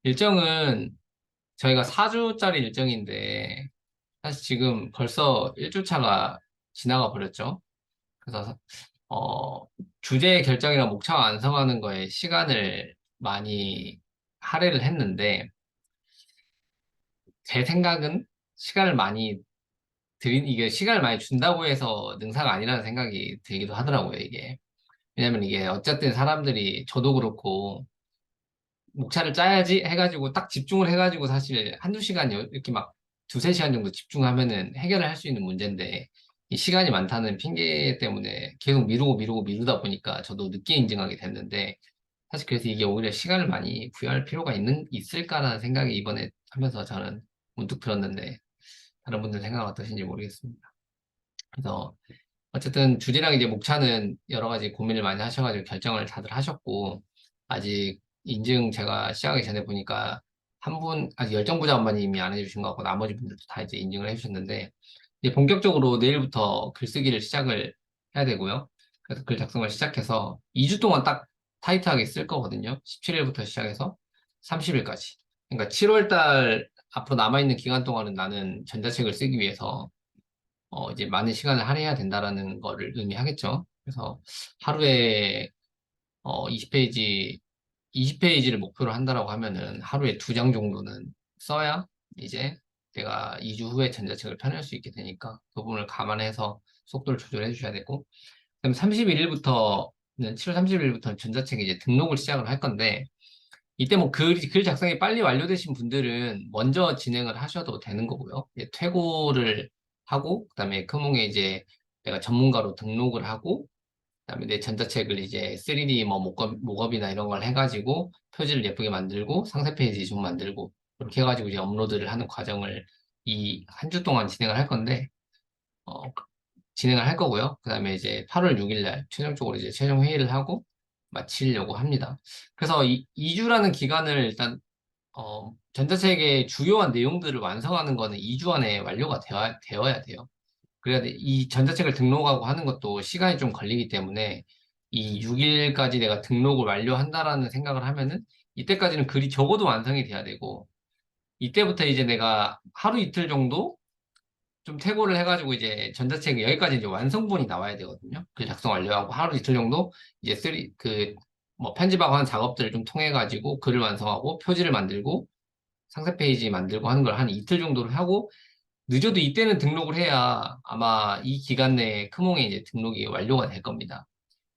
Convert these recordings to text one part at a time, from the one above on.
일정은 저희가 4주짜리 일정인데, 사실 지금 벌써 1주 차가 지나가 버렸죠. 그래서, 어, 주제 결정이랑 목차 완성하는 거에 시간을 많이 할애를 했는데, 제 생각은 시간을 많이 이게 시간을 많이 준다고 해서 능사가 아니라는 생각이 들기도 하더라고요, 이게. 왜냐면 이게 어쨌든 사람들이 저도 그렇고, 목차를 짜야지 해가지고 딱 집중을 해가지고 사실 한두 시간 이렇게 막 두세 시간 정도 집중하면은 해결을 할 수 있는 문제인데 이 시간이 많다는 핑계 때문에 계속 미루다 보니까 저도 늦게 인증하게 됐는데 사실 그래서 이게 오히려 시간을 많이 부여할 필요가 있을까라는 생각이 이번에 하면서 저는 문득 들었는데 다른 분들 생각 어떠신지 모르겠습니다. 그래서 어쨌든 주제랑 이제 목차는 여러 가지 고민을 많이 하셔가지고 결정을 다들 하셨고, 아직 인증 제가 시작하기 전에 보니까 아직 열정부자원만이 이미 안 해주신 것 같고, 나머지 분들도 다 이제 인증을 해주셨는데, 이제 본격적으로 내일부터 글쓰기를 시작을 해야 되고요. 그래서 글 작성을 시작해서 2주 동안 딱 타이트하게 쓸 거거든요. 17일부터 시작해서 30일까지. 그러니까 7월 달 앞으로 남아있는 기간 동안은 나는 전자책을 쓰기 위해서 이제 많은 시간을 할애해야 된다라는 거를 의미하겠죠. 그래서 하루에 20페이지, 20페이지를 목표로 한다라고 하면은 하루에 2장 정도는 써야 이제 내가 2주 후에 전자책을 펴낼 수 있게 되니까 그 부분을 감안해서 속도를 조절해 주셔야 되고, 그다음 31일부터는 7월 30일부터는 전자책에 이제 등록을 시작을 할 건데, 이때 뭐 글 작성이 빨리 완료되신 분들은 먼저 진행을 하셔도 되는 거고요. 이제 퇴고를 하고, 그다음에 크몽에 이제 내가 전문가로 등록을 하고, 그다음에 내 전자책을 이제 3D 뭐 목업이나 이런 걸 해가지고 표지를 예쁘게 만들고 상세 페이지 좀 만들고 이렇게 해가지고 이제 업로드를 하는 과정을 이 한 주 동안 진행을 할 건데, 어, 진행을 할 거고요. 그다음에 이제 8월 6일 날 최종적으로 이제 최종 회의를 하고 마치려고 합니다. 그래서 이 2주라는 기간을 일단 전자책의 주요한 내용들을 완성하는 거는 2주 안에 완료가 되어야 돼요. 이 전자책을 등록하고 하는 것도 시간이 좀 걸리기 때문에 이 6일까지 내가 등록을 완료한다라는 생각을 하면은 이때까지는 글이 적어도 완성이 돼야 되고 이때부터 이제 내가 하루 이틀 정도 좀 퇴고를 해가지고 이제 전자책 여기까지 이제 완성본이 나와야 되거든요. 글 작성 완료하고 하루 이틀 정도 이제 뭐 편집하고 하는 작업들을 좀 통해가지고 글을 완성하고 표지를 만들고 상세 페이지 만들고 하는 걸 한 이틀 정도를 하고 늦어도 이때는 등록을 해야 아마 이 기간 내에 크몽에 이제 등록이 완료가 될 겁니다.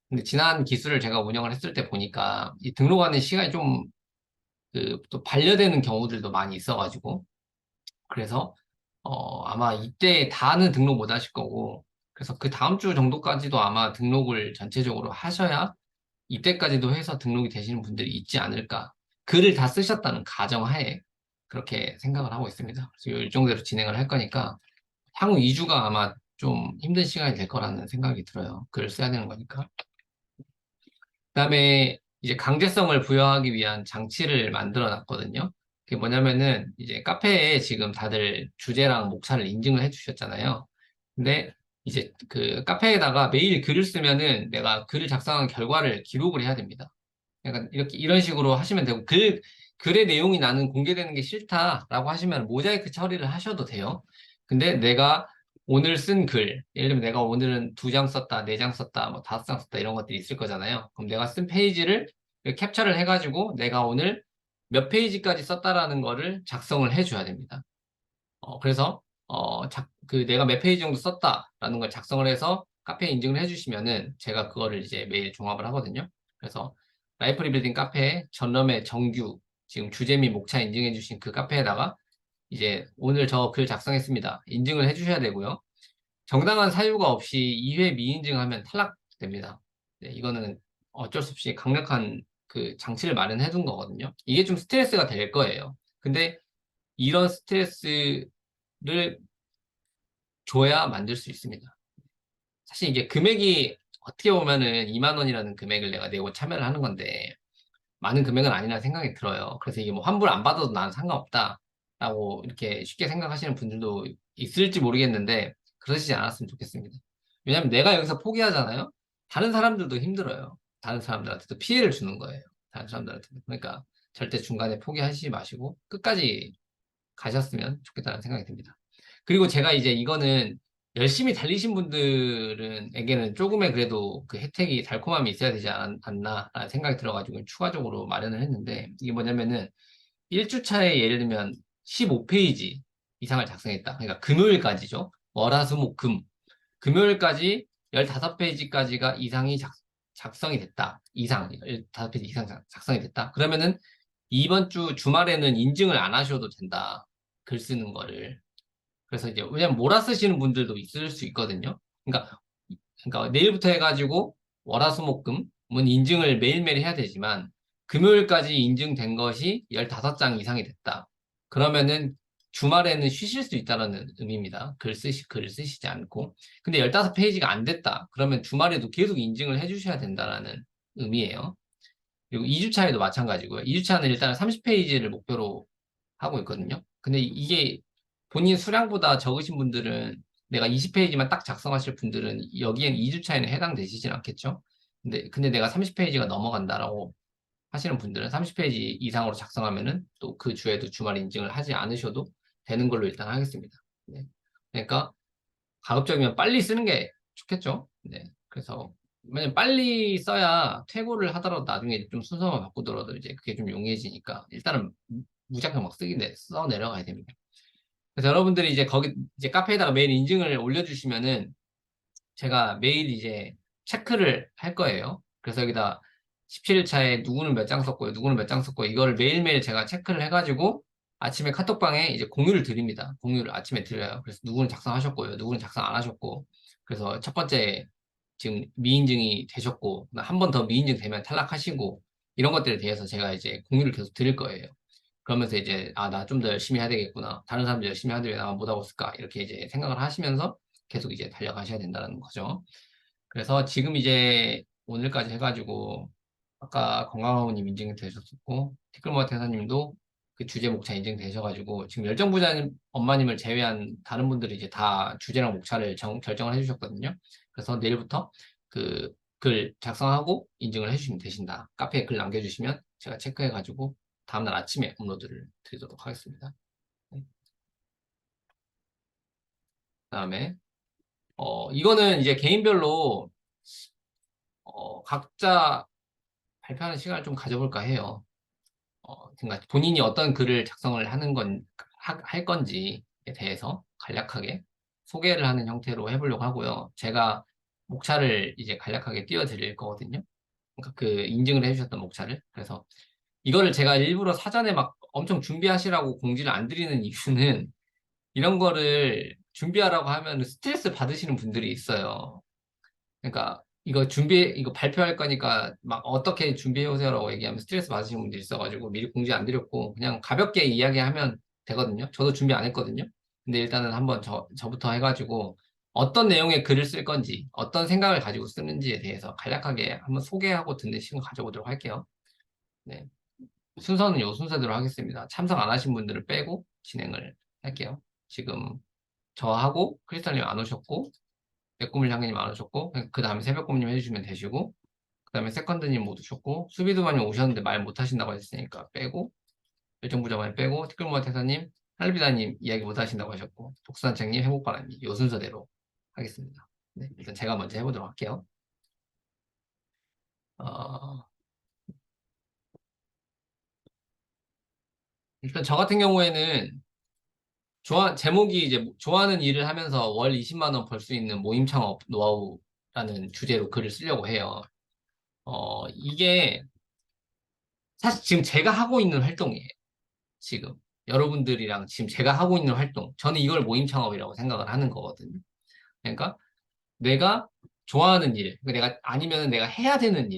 근데 지난 기술을 제가 운영을 했을 때 보니까 이 등록하는 시간이 좀 또 반려되는 경우들도 많이 있어가지고 그래서 아마 이때 다는 등록 못 하실 거고 그래서 그 다음 주 정도까지도 아마 등록을 전체적으로 하셔야 이때까지도 해서 등록이 되시는 분들이 있지 않을까. 글을 다 쓰셨다는 가정하에 그렇게 생각을 하고 있습니다. 그래서 이 일정대로 진행을 할 거니까 향후 2주가 아마 좀 힘든 시간이 될 거라는 생각이 들어요. 글을 써야 되는 거니까. 그다음에 이제 강제성을 부여하기 위한 장치를 만들어 놨거든요. 그게 뭐냐면은 이제 카페에 지금 다들 주제랑 목차를 인증을 해 주셨잖아요. 근데 이제 그 카페에다가 매일 글을 쓰면은 내가 글을 작성한 결과를 기록을 해야 됩니다. 약간 이런 식으로 하시면 되고, 글의 내용이 나는 공개되는 게 싫다라고 하시면 모자이크 처리를 하셔도 돼요. 근데 내가 오늘 쓴 글, 예를 들면 내가 오늘은 2장 썼다, 4장 썼다, 뭐 5장 썼다 이런 것들이 있을 거잖아요. 그럼 내가 쓴 페이지를 캡처를 해가지고 내가 오늘 몇 페이지까지 썼다라는 거를 작성을 해줘야 됩니다. 그래서 내가 몇 페이지 정도 썼다라는 걸 작성을 해서 카페에 인증을 해주시면은 제가 그거를 이제 매일 종합을 하거든요. 그래서 라이프 리빌딩 카페에 전럼의 정규 지금 주제 및 목차 인증해주신 그 카페에다가 이제 오늘 저 글 작성했습니다. 인증을 해주셔야 되고요. 정당한 사유가 없이 2회 미인증하면 탈락됩니다. 네, 이거는 어쩔 수 없이 강력한 그 장치를 마련해 둔 거거든요. 이게 좀 스트레스가 될 거예요. 근데 이런 스트레스를 줘야 만들 수 있습니다. 사실 이게 금액이 어떻게 보면은 2만 원이라는 금액을 내가 내고 참여를 하는 건데 많은 금액은 아니라 생각이 들어요. 그래서 이게 뭐 환불 안 받아도 난 상관없다라고 이렇게 쉽게 생각하시는 분들도 있을지 모르겠는데 그러시지 않았으면 좋겠습니다. 왜냐하면 내가 여기서 포기하잖아요. 다른 사람들도 힘들어요. 다른 사람들한테도 피해를 주는 거예요. 다른 사람들한테. 그러니까 절대 중간에 포기하시지 마시고 끝까지 가셨으면 좋겠다는 생각이 듭니다. 그리고 제가 이제 이거는 열심히 달리신 분들에게는 조금의 그래도 그 혜택이 달콤함이 있어야 되지 않나라는 생각이 들어가지고 추가적으로 마련을 했는데 이게 뭐냐면은 1주차에 예를 들면 15페이지 이상을 작성했다. 그러니까 금요일까지죠. 월화수목금 금요일까지 15페이지까지가 이상이 작성이 됐다. 이상 15페이지 이상 작성이 됐다. 그러면은 이번 주 주말에는 인증을 안 하셔도 된다. 글 쓰는 거를. 그래서 이제 왜냐면 몰아 쓰시는 분들도 있을 수 있거든요. 그러니까 내일부터 해가지고 월화수목금은 인증을 매일매일 해야 되지만 금요일까지 인증된 것이 15장 이상이 됐다. 그러면은 주말에는 쉬실 수 있다는 의미입니다. 글을 쓰시지 않고. 근데 15페이지가 안 됐다. 그러면 주말에도 계속 인증을 해주셔야 된다는 의미예요. 그리고 2주차에도 마찬가지고요. 2주차는 일단 30페이지를 목표로 하고 있거든요. 근데 이게 본인 수량보다 적으신 분들은 내가 20페이지만 딱 작성하실 분들은 여기엔 2주차에는 해당되시진 않겠죠. 근데 내가 30페이지가 넘어간다라고 하시는 분들은 30페이지 이상으로 작성하면은 또 그 주에도 주말 인증을 하지 않으셔도 되는 걸로 일단 하겠습니다. 네. 그러니까 가급적이면 빨리 쓰는 게 좋겠죠. 네. 그래서 왜냐면 빨리 써야 퇴고를 하더라도 나중에 좀 순서만 바꾸더라도 이제 그게 좀 용이해지니까 일단은 무작정 막 써 내려가야 됩니다. 그래서 여러분들이 이제 거기 이제 카페에다가 매일 인증을 올려주시면은 제가 매일 이제 체크를 할 거예요. 그래서 여기다 17일차에 누구는 몇 장 썼고요, 누구는 몇 장 썼고 이거를 매일매일 제가 체크를 해가지고 아침에 카톡방에 이제 공유를 드립니다. 공유를 아침에 드려요. 그래서 누구는 작성하셨고요, 누구는 작성 안 하셨고 그래서 첫 번째 지금 미인증이 되셨고 한 번 더 미인증 되면 탈락하시고 이런 것들에 대해서 제가 이제 공유를 계속 드릴 거예요. 그러면서 이제 나 좀 더 열심히 해야 되겠구나. 다른 사람들 열심히 하는데 왜 나만 못하고 있을까? 이렇게 이제 생각을 하시면서 계속 이제 달려가셔야 된다는 거죠. 그래서 지금 이제 오늘까지 해가지고 아까 건강하고님 인증이 되셨었고 티끌모아 태사님도 그 주제 목차 인증 되셔가지고 지금 열정부자님 엄마님을 제외한 다른 분들이 이제 다 주제랑 목차를 결정을 해주셨거든요. 그래서 내일부터 그 글 작성하고 인증을 해주시면 되신다. 카페에 글 남겨주시면 제가 체크해가지고 다음날 아침에 업로드를 드리도록 하겠습니다. 네. 그다음에 이거는 이제 개인별로 각자 발표하는 시간을 좀 가져볼까 해요. 그러니까 본인이 어떤 글을 작성을 할 건지에 대해서 간략하게 소개를 하는 형태로 해보려고 하고요. 제가 목차를 이제 간략하게 띄워드릴 거거든요. 그러니까 그 인증을 해주셨던 목차를. 그래서 이거를 제가 일부러 사전에 막 엄청 준비하시라고 공지를 안 드리는 이유는 이런 거를 준비하라고 하면 스트레스 받으시는 분들이 있어요. 그러니까 이거 발표할 거니까 막 어떻게 준비해 오세요라고 얘기하면 스트레스 받으시는 분들이 있어가지고 미리 공지 안 드렸고 그냥 가볍게 이야기하면 되거든요. 저도 준비 안 했거든요. 근데 일단은 한번 저부터 해가지고 어떤 내용의 글을 쓸 건지 어떤 생각을 가지고 쓰는지에 대해서 간략하게 한번 소개하고 듣는 시간 가져보도록 할게요. 네. 순서는 요 순서대로 하겠습니다. 참석 안 하신 분들을 빼고 진행을 할게요. 지금 저하고 크리스탈님 안 오셨고 백구물 향기님 안 오셨고 그 다음에 새벽곰님 해주시면 되시고 그 다음에 세컨드님 못 오셨고 수비드마님 오셨는데 말 못 하신다고 하셨으니까 빼고 열정부자만 빼고 티끌모아 태사님 할비다님 이야기 못 하신다고 하셨고 독수산책님 행복바라님 요 순서대로 하겠습니다. 네, 일단 제가 먼저 해보도록 할게요. 어, 일단 저 같은 경우에는 제목이 이제 좋아하는 일을 하면서 월 20만 원 벌 수 있는 모임 창업 노하우라는 주제로 글을 쓰려고 해요. 이게 사실 지금 제가 하고 있는 활동이에요. 지금 여러분들이랑 지금 제가 하고 있는 활동. 저는 이걸 모임 창업이라고 생각을 하는 거거든요. 그러니까 내가 좋아하는 일, 그러니까 아니면 내가 해야 되는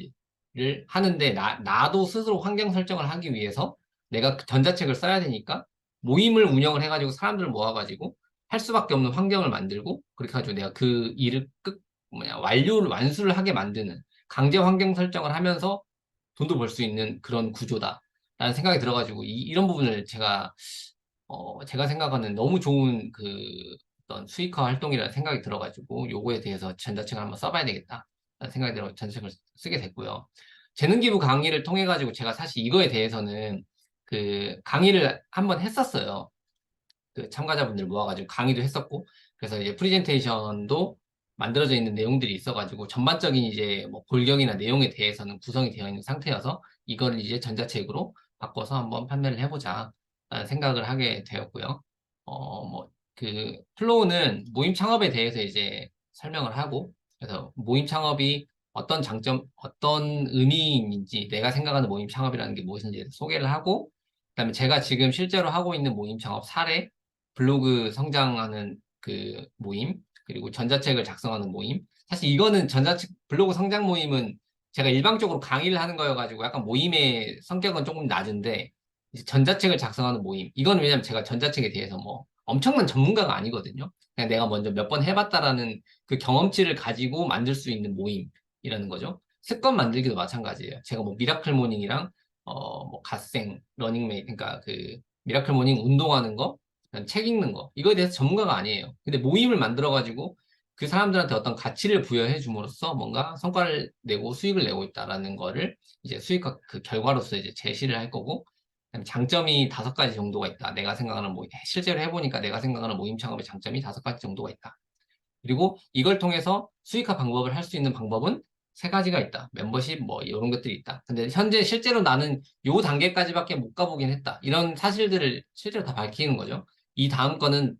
일을 하는데 나도 스스로 환경 설정을 하기 위해서 내가 그 전자책을 써야 되니까 모임을 운영을 해가지고 사람들을 모아가지고 할 수밖에 없는 환경을 만들고 그렇게 해가지고 내가 그 일을 완수를 하게 만드는 강제 환경 설정을 하면서 돈도 벌 수 있는 그런 구조다라는 생각이 들어가지고 이런 부분을 제가 생각하는 너무 좋은 어떤 수익화 활동이라는 생각이 들어가지고 요거에 대해서 전자책을 한번 써봐야 되겠다 라는 생각이 들어 전자책을 쓰게 됐고요. 재능 기부 강의를 통해 가지고 제가 사실 이거에 대해서는 그 강의를 한번 했었어요. 그 참가자분들 모아가지고 강의도 했었고, 그래서 이제 프리젠테이션도 만들어져 있는 내용들이 있어가지고 전반적인 이제 뭐 골격이나 내용에 대해서는 구성이 되어 있는 상태여서 이거를 이제 전자책으로 바꿔서 한번 판매를 해보자 라는 생각을 하게 되었고요. 뭐 그 플로우는 모임 창업에 대해서 이제 설명을 하고, 그래서 모임 창업이 어떤 장점, 어떤 의미인지, 내가 생각하는 모임 창업이라는 게 무엇인지 소개를 하고, 그다음에 제가 지금 실제로 하고 있는 모임 창업 사례, 블로그 성장하는 그 모임, 그리고 전자책을 작성하는 모임. 사실 이거는 전자책, 블로그 성장 모임은 제가 일방적으로 강의를 하는 거여가지고 약간 모임의 성격은 조금 낮은데, 이제 전자책을 작성하는 모임. 이건 왜냐면 제가 전자책에 대해서 뭐 엄청난 전문가가 아니거든요. 그냥 내가 먼저 몇 번 해봤다라는 그 경험치를 가지고 만들 수 있는 모임이라는 거죠. 습관 만들기도 마찬가지예요. 제가 뭐 미라클 모닝이랑 뭐 갓생, 러닝메이, 그러니까 그 미라클 모닝 운동하는 거, 그냥 책 읽는 거, 이거에 대해서 전문가가 아니에요. 근데 모임을 만들어가지고 그 사람들한테 어떤 가치를 부여해 줌으로써 뭔가 성과를 내고 수익을 내고 있다라는 거를 이제 수익화 그 결과로서 이제 제시를 할 거고, 그다음에 장점이 5가지 정도가 있다. 내가 생각하는 모임, 실제로 해보니까 내가 생각하는 모임 창업의 장점이 5가지 정도가 있다. 그리고 이걸 통해서 수익화 방법을 할 수 있는 방법은 3가지가 있다. 멤버십 뭐 이런 것들이 있다. 근데 현재 실제로 나는 요 단계까지밖에 못 가보긴 했다. 이런 사실들을 실제로 다 밝히는 거죠. 이 다음 거는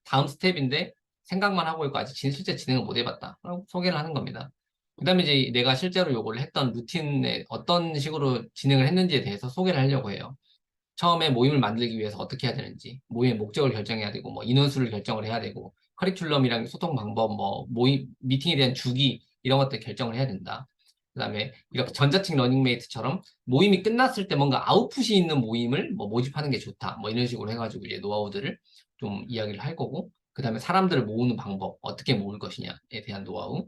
다음 스텝인데 생각만 하고 있고 아직 실제 진행을 못 해봤다. 라고 소개를 하는 겁니다. 그다음에 이제 내가 실제로 요걸 했던 루틴에 어떤 식으로 진행을 했는지에 대해서 소개를 하려고 해요. 처음에 모임을 만들기 위해서 어떻게 해야 되는지, 모임의 목적을 결정해야 되고, 뭐 인원수를 결정을 해야 되고, 커리큘럼이랑 소통 방법, 뭐 모임, 미팅에 대한 주기, 이런 것들 결정을 해야 된다. 그다음에 이렇게 전자책 러닝메이트처럼 모임이 끝났을 때 뭔가 아웃풋이 있는 모임을 뭐 모집하는 게 좋다. 뭐 이런 식으로 해가지고 이제 노하우들을 좀 이야기를 할 거고, 그다음에 사람들을 모으는 방법, 어떻게 모을 것이냐에 대한 노하우,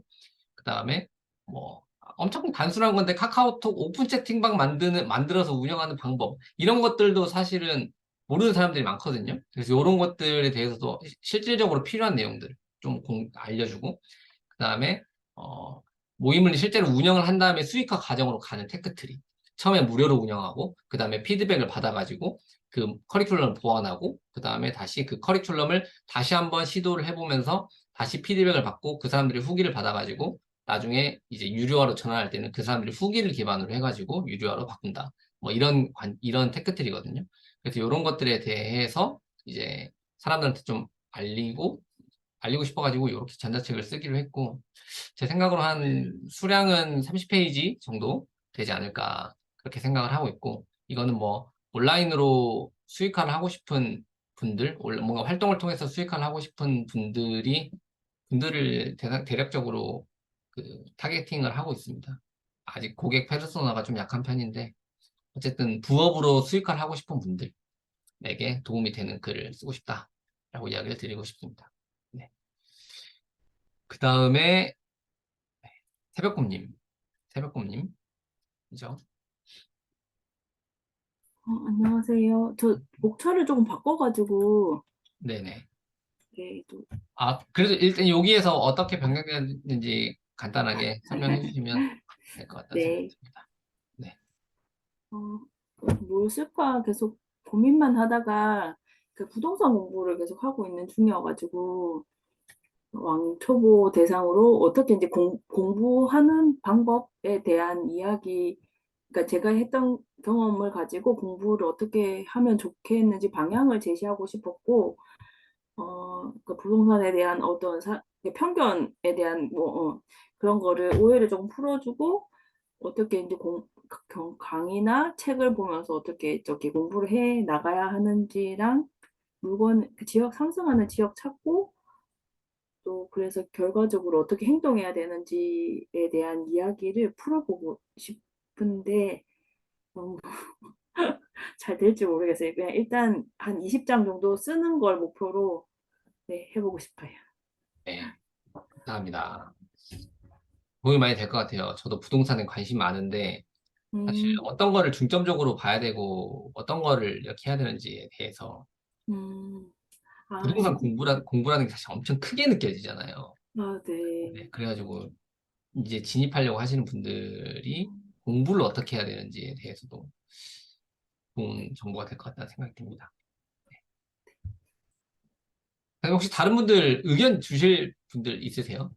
그다음에 뭐 엄청 단순한 건데 카카오톡 오픈 채팅방 만들어서 운영하는 방법 이런 것들도 사실은 모르는 사람들이 많거든요. 그래서 이런 것들에 대해서도 실질적으로 필요한 내용들 좀 알려주고, 그다음에 어, 모임을 실제로 운영을 한 다음에 수익화 과정으로 가는 테크트리. 처음에 무료로 운영하고 그다음에 피드백을 받아가지고 그 커리큘럼을 보완하고 그다음에 다시 그 커리큘럼을 다시 한번 시도를 해보면서 다시 피드백을 받고 그 사람들이 후기를 받아가지고 나중에 이제 유료화로 전환할 때는 그 사람들이 후기를 기반으로 해가지고 유료화로 바꾼다. 뭐 이런 테크트리거든요. 그래서 이런 것들에 대해서 이제 사람들한테 좀 알리고 싶어가지고 이렇게 전자책을 쓰기로 했고, 제 생각으로 한 수량은 30페이지 정도 되지 않을까 그렇게 생각을 하고 있고, 이거는 뭐 온라인으로 수익화를 하고 싶은 분들, 뭔가 활동을 통해서 수익화를 하고 싶은 분들을 대략적으로 그 타겟팅을 하고 있습니다. 아직 고객 페르소나가 좀 약한 편인데, 어쨌든 부업으로 수익화를 하고 싶은 분들에게 도움이 되는 글을 쓰고 싶다라고 이야기를 드리고 싶습니다. 네. 그 다음에 새벽곰님, 새벽곰님, 그죠? 안녕하세요. 저 목차를 조금 바꿔가지고, 네네. 네, 또, 아, 그래도 일단 여기에서 어떻게 변경되는지 간단하게 설명해 주시면 될 것 같다는 생각이 네, 듭니다. 네. 어, 뭘 쓸까 계속 고민만 하다가 그 부동산 공부를 계속 하고 있는 중이어가지고, 왕초보 대상으로 어떻게 이제 공부하는 방법에 대한 이야기, 그러니까 제가 했던 경험을 가지고 공부를 어떻게 하면 좋겠는지 방향을 제시하고 싶었고, 그 부동산에 대한 어떤 편견에 대한 그런 거를 오해를 조금 풀어주고 어떻게 이제 강의나 책을 보면서 어떻게 저기 공부를 해 나가야 하는지랑 그 지역 상승하는 지역 찾고 또 그래서 결과적으로 어떻게 행동해야 되는지에 대한 이야기를 풀어보고 싶은데 너무 잘 될지 모르겠어요. 그냥 일단 한 20장 정도 쓰는 걸 목표로 네, 해보고 싶어요. 네. 감사합니다. 도움이 많이 될 것 같아요. 저도 부동산에 관심 많은데, 사실 음, 어떤 거를 중점적으로 봐야 되고, 어떤 거를 이렇게 해야 되는지에 대해서, 음, 아, 부동산 공부라는 게 사실 엄청 크게 느껴지잖아요. 네. 네. 그래가지고, 이제 진입하려고 하시는 분들이 공부를 어떻게 해야 되는지에 대해서도 좋은 정보가 될 것 같다는 생각이 듭니다. 그럼 혹시 다른 분들 의견 주실 분들 있으세요?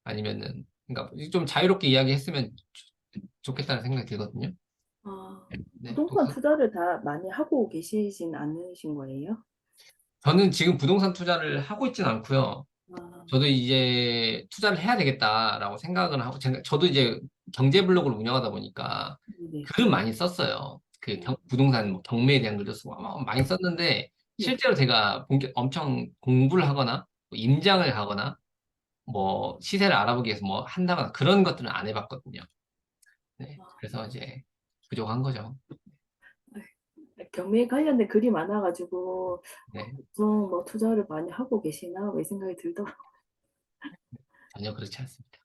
아니면은, 그러니까 좀 자유롭게 이야기했으면 좋겠다는 생각이 들거든요. 아, 네. 부동산 투자를 다 많이 하고 계시진 않으신 거예요? 저는 지금 부동산 투자를 하고 있진 않고요. 아, 저도 이제 투자를 해야 되겠다라고 생각을 하고, 저도 이제 경제 블로그를 운영하다 보니까 네. 글을 많이 썼어요. 그 음, 부동산 뭐 경매에 대한 글도 쓰고 많이 썼는데, 네. 실제로 제가 엄청 공부를 하거나, 뭐 임장을 가거나, 뭐 시세를 알아보기 위해서 뭐 한다거나 그런 것들은 안 해봤거든요. 네. 아, 그래서 이제 부족한 거죠. 경매에 관련된 글이 많아가지고 네. 보통 뭐 투자를 많이 하고 계시나 왜 생각이 들더라고요. 전혀 그렇지 않습니다.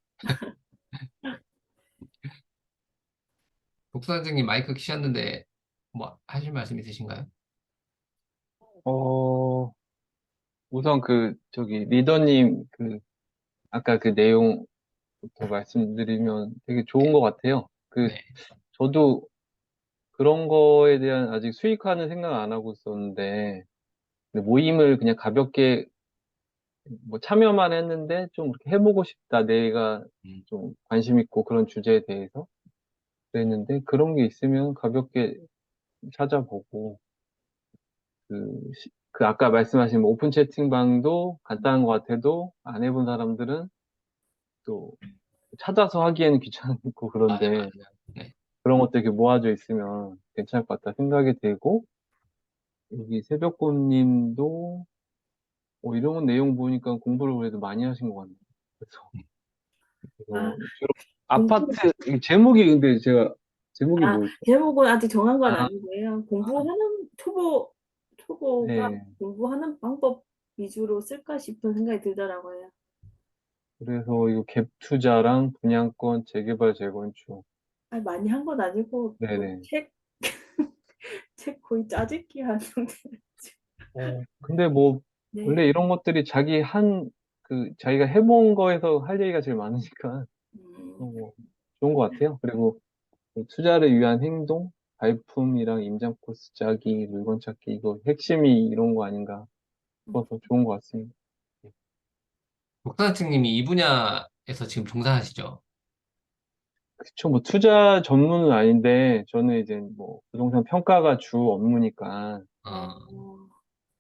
독서 선생님 마이크 키셨는데 뭐 하실 말씀 있으신가요? 어, 우선 저기, 리더님, 아까 그 내용부터 말씀드리면 되게 좋은 것 같아요. 네. 저도 그런 거에 대한 아직 수익화는 생각 안 하고 있었는데, 근데 모임을 그냥 가볍게 뭐 참여만 했는데 좀 이렇게 해보고 싶다. 내가 음. 좀 관심 있고 그런 주제에 대해서 그랬는데, 그런 게 있으면 가볍게 찾아보고, 그 아까 말씀하신 뭐 오픈 채팅방도 간단한 것 같아도 안 해본 사람들은 또 찾아서 하기에는 귀찮고 맞아요, 그런데 맞아요. 네. 그런 것들 이렇게 모아져 있으면 괜찮을 것 같다 생각이 들고 여기 새벽꽃님도 이런 내용 보니까 공부를 그래도 많이 하신 것 같네요. 그래서 아, 주로 공부, 아파트 이 제목이 근데 제가 제목이 아, 뭐였죠? 제목은 아직 정한 건 아, 아니고요. 아, 초보가 네. 공부하는 방법 위주로 쓸까 싶은 생각이 들더라고요. 그래서 이거 갭 투자랑 분양권 재개발 재건축. 아니, 많이 한 건 아니고, 뭐 네네. 책 거의 짜집기 하는 데 근데 뭐 네. 원래 이런 것들이 자기가 해본 거에서 할 얘기가 제일 많으니까 음, 뭐 좋은 것 같아요. 그리고 투자를 위한 행동, 발품이랑 임장 코스 짜기, 물건 찾기, 이거 핵심이 이런 거 아닌가 싶어서 좋은 것 같습니다. 독서선생님이 이 분야에서 지금 종사하시죠? 그쵸, 뭐 투자 전문은 아닌데, 저는 이제 뭐 부동산 평가가 주 업무니까. 어,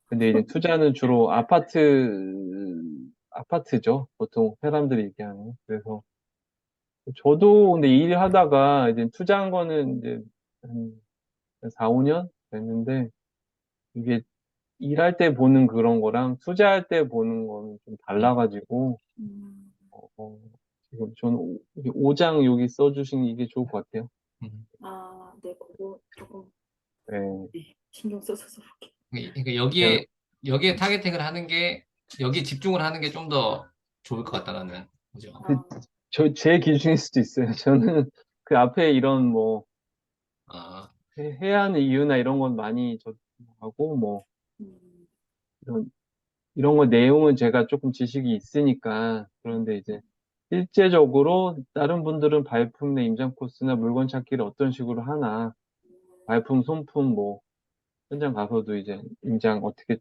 근데 이제 투자는 주로 아파트죠. 보통 사람들이 얘기하는. 그래서 저도 근데 일 하다가 이제 투자한 거는 이제 한 4, 5년 됐는데, 이게 일할 때 보는 그런 거랑 투자할 때 보는 거는 좀 음, 달라가지고, 음, 지금 저는 오장 여기 써주신 이게 좋을 것 같아요. 음. 네, 그거 조금 네. 네, 신경 써서 볼게. 그러니까 그냥, 여기에 타겟팅을 하는 게, 여기에 집중을 하는 게 좀 더 좋을 것 같다라는 거죠. 그, 제 기준일 수도 있어요. 저는 그 앞에 이런 뭐, 아, 해야 하는 이유나 이런 건 많이 하고, 뭐, 음, 이런, 이런 거 내용은 제가 조금 지식이 있으니까, 그런데 이제, 실제적으로 다른 분들은 발품 내 임장 코스나 물건 찾기를 어떤 식으로 하나, 발품, 손품, 뭐, 현장 가서도 이제 임장 어떻게,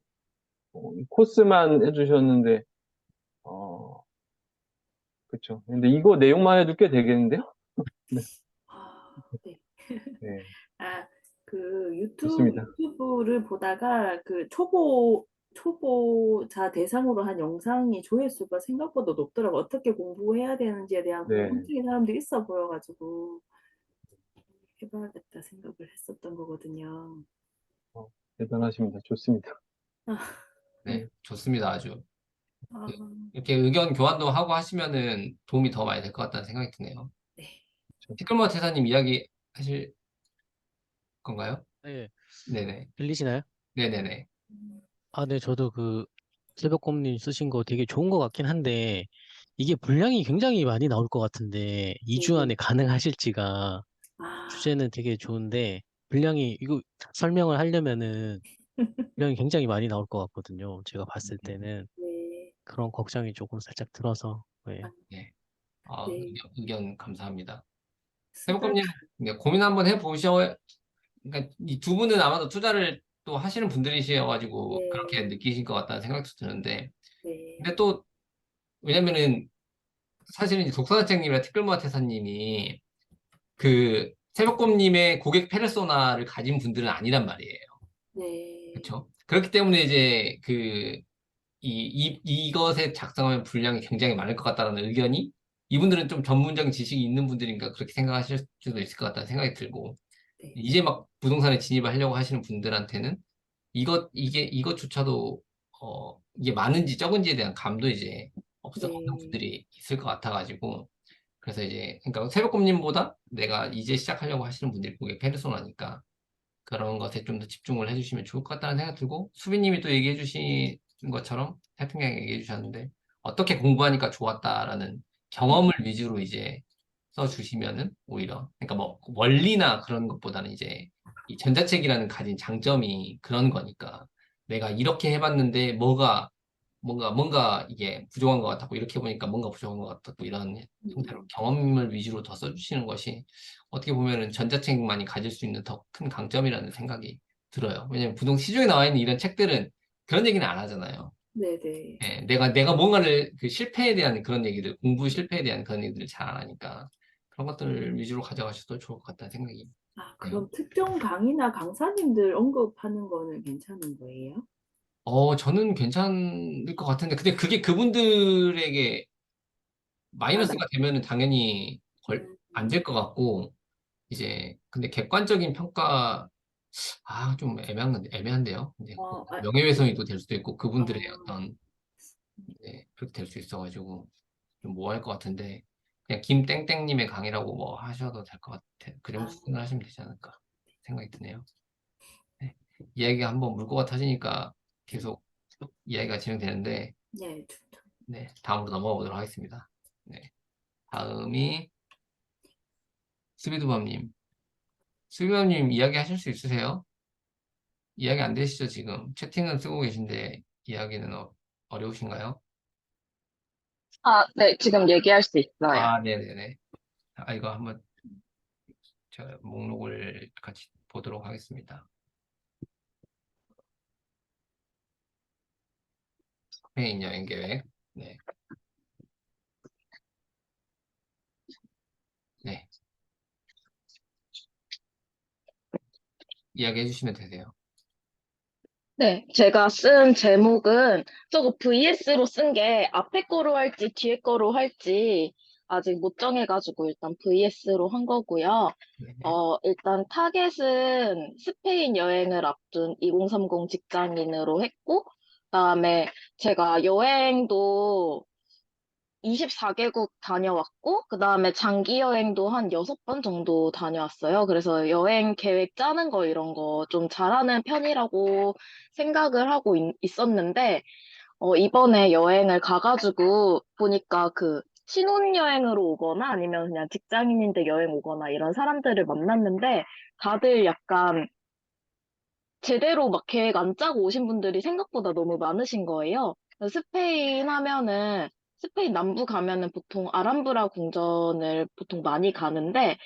코스만 해주셨는데, 어, 그쵸. 근데 이거 내용만 해도 꽤 되겠는데요? 네, 네. 네, 아, 그 좋습니다. 유튜브를 보다가 그 초보자 대상으로 한 영상이 조회수가 생각보다 높더라고. 어떻게 공부해야 되는지에 대한 네, 궁금증이 사람들이 있어 보여가지고 해봐야겠다 생각을 했었던 거거든요. 어, 대단하십니다. 좋습니다. 아, 네, 좋습니다. 아주. 아, 그, 이렇게 의견 교환도 하고 하시면은 도움이 더 많이 될 것 같다는 생각이 드네요. 네. 티끌모아 태사님 이야기 하실 건가요? 네, 네네. 들리시나요? 네네네. 음, 아, 네, 저도 그 새벽곰님 쓰신 거 되게 좋은 것 같긴 한데, 이게 분량이 굉장히 많이 나올 것 같은데, 2주 네. 안에 가능하실지가 아, 주제는 되게 좋은데, 이거 설명을 하려면은 분량이 굉장히 많이 나올 것 같거든요. 제가 봤을 때는 네. 그런 걱정이 조금 살짝 들어서, 네. 아, 네. 네. 의견 감사합니다. 스타트. 세법금님 고민 한번 해보셔. 그러니까 이 두 분은 아마도 투자를 또 하시는 분들이셔가지고 그렇게 네, 느끼실 것 같다는 생각도 드는데, 네, 근데 또 왜냐면은 사실은 이제 독서단장님이나 특별무화태사님이 그 세법금님의 고객 페르소나를 가진 분들은 아니란 말이에요. 네, 그렇죠? 그렇기 때문에 이제 이것에 작성하면 분량이 굉장히 많을 것 같다는 의견이 이분들은 좀 전문적인 지식이 있는 분들인가 그렇게 생각하실 수도 있을 것 같다는 생각이 들고, 네, 이제 막 부동산에 진입을 하려고 하시는 분들한테는 이것조차도 이게 많은지 적은지에 대한 감도 이제 없는 네, 분들이 있을 것 같아가지고, 그래서 이제 그러니까 새벽곰님보다 내가 이제 시작하려고 하시는 분들이 그게 페르소나니까 그런 것에 좀 더 집중을 해주시면 좋을 것 같다는 생각 들고, 수빈님이 또 얘기해 주신 것처럼 태평양 얘기해 주셨는데 어떻게 공부하니까 좋았다라는 경험을 위주로 이제 써주시면은 오히려, 그러니까 뭐 원리나 그런 것보다는 이제 이 전자책이라는 가진 장점이 그런 거니까, 내가 이렇게 해봤는데 뭔가 이게 부족한 것 같았고, 이렇게 해보니까 뭔가 부족한 것 같았고, 이런 형태로 음, 경험을 위주로 더 써주시는 것이 어떻게 보면은 전자책만이 가질 수 있는 더 큰 강점이라는 생각이 들어요. 왜냐면 시중에 나와 있는 이런 책들은 그런 얘기는 안 하잖아요. 네, 네. 예, 내가 뭔가를 그 실패에 대한 그런 얘기들, 공부 실패에 대한 그런 얘기들을 잘 안 하니까 그런 것들을 위주로 가져가셔도 좋을 것 같다는 생각이 아, 드네요. 그럼 특정 강의나 강사님들 언급하는 거는 괜찮은 거예요? 저는 괜찮을 것 같은데, 근데 그게 그분들에게 아, 마이너스가 되면은 당연히 안 음, 될 것 같고, 이제, 근데 객관적인 평가, 좀 애매한데요. 이제 아, 명예훼손이 될 수도 있고, 아, 그분들의 어떤, 네, 그렇게 될 수 있어가지고, 좀 뭐 할 것 같은데, 그냥 김땡땡님의 강의라고 뭐 하셔도 될 것 같아. 그 정도 아, 수준을 하시면 되지 않을까 생각이 드네요. 네. 이야기가 한번 물꼬가 터지니까 계속 이야기가 진행되는데, 네, 좋다. 네, 다음으로 넘어가 보도록 하겠습니다. 네. 다음이 스비드밤님. 스비드밤님 이야기 하실 수 있으세요? 이야기 안 되시죠, 지금? 채팅은 쓰고 계신데 이야기는 어려우신가요? 아, 네, 지금 얘기할 수 있어요. 아, 네네네. 이거 한번 저 목록을 같이 보도록 하겠습니다. 스페인 여행 계획. 네. 네. 이야기 해주시면 되세요. 네, 제가 쓴 제목은 저거 VS로 쓴 게 앞에 거로 할지 뒤에 거로 할지 아직 못 정해가지고 일단 VS로 한 거고요. 네네. 일단 타겟은 스페인 여행을 앞둔 2030 직장인으로 했고, 그다음에 제가 여행도 24개국 다녀왔고, 그 다음에 장기 여행도 한 6번 정도 다녀왔어요. 그래서 여행 계획 짜는 거 이런 거 좀 잘하는 편이라고 생각을 하고 있었는데, 이번에 여행을 가가지고 보니까 그 신혼여행으로 오거나 아니면 그냥 직장인인데 여행 오거나 이런 사람들을 만났는데, 다들 약간 제대로 막 계획 안 짜고 오신 분들이 생각보다 너무 많으신 거예요. 그래서 스페인 남부 가면은 보통 아람브라 궁전을 보통 많이 가는데,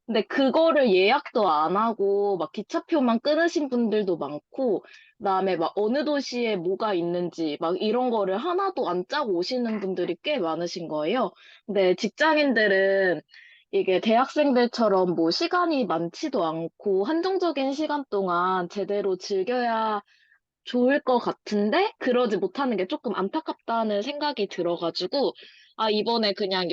근데 그거를 예약도 안 하고 막 기차표만 끊으신 분들도 많고, 그다음에 막 어느 도시에 뭐가 있는지 막 이런 거를 하나도 안 짜고 오시는 분들이 꽤 많으신 거예요. 근데 직장인들은 이게 대학생들처럼 뭐 시간이 많지도 않고 한정적인 시간 동안 제대로 즐겨야 좋을 것 같은데 그러지 못하는 게 조금 안타깝다는 생각이 들어가지고 이번에 그냥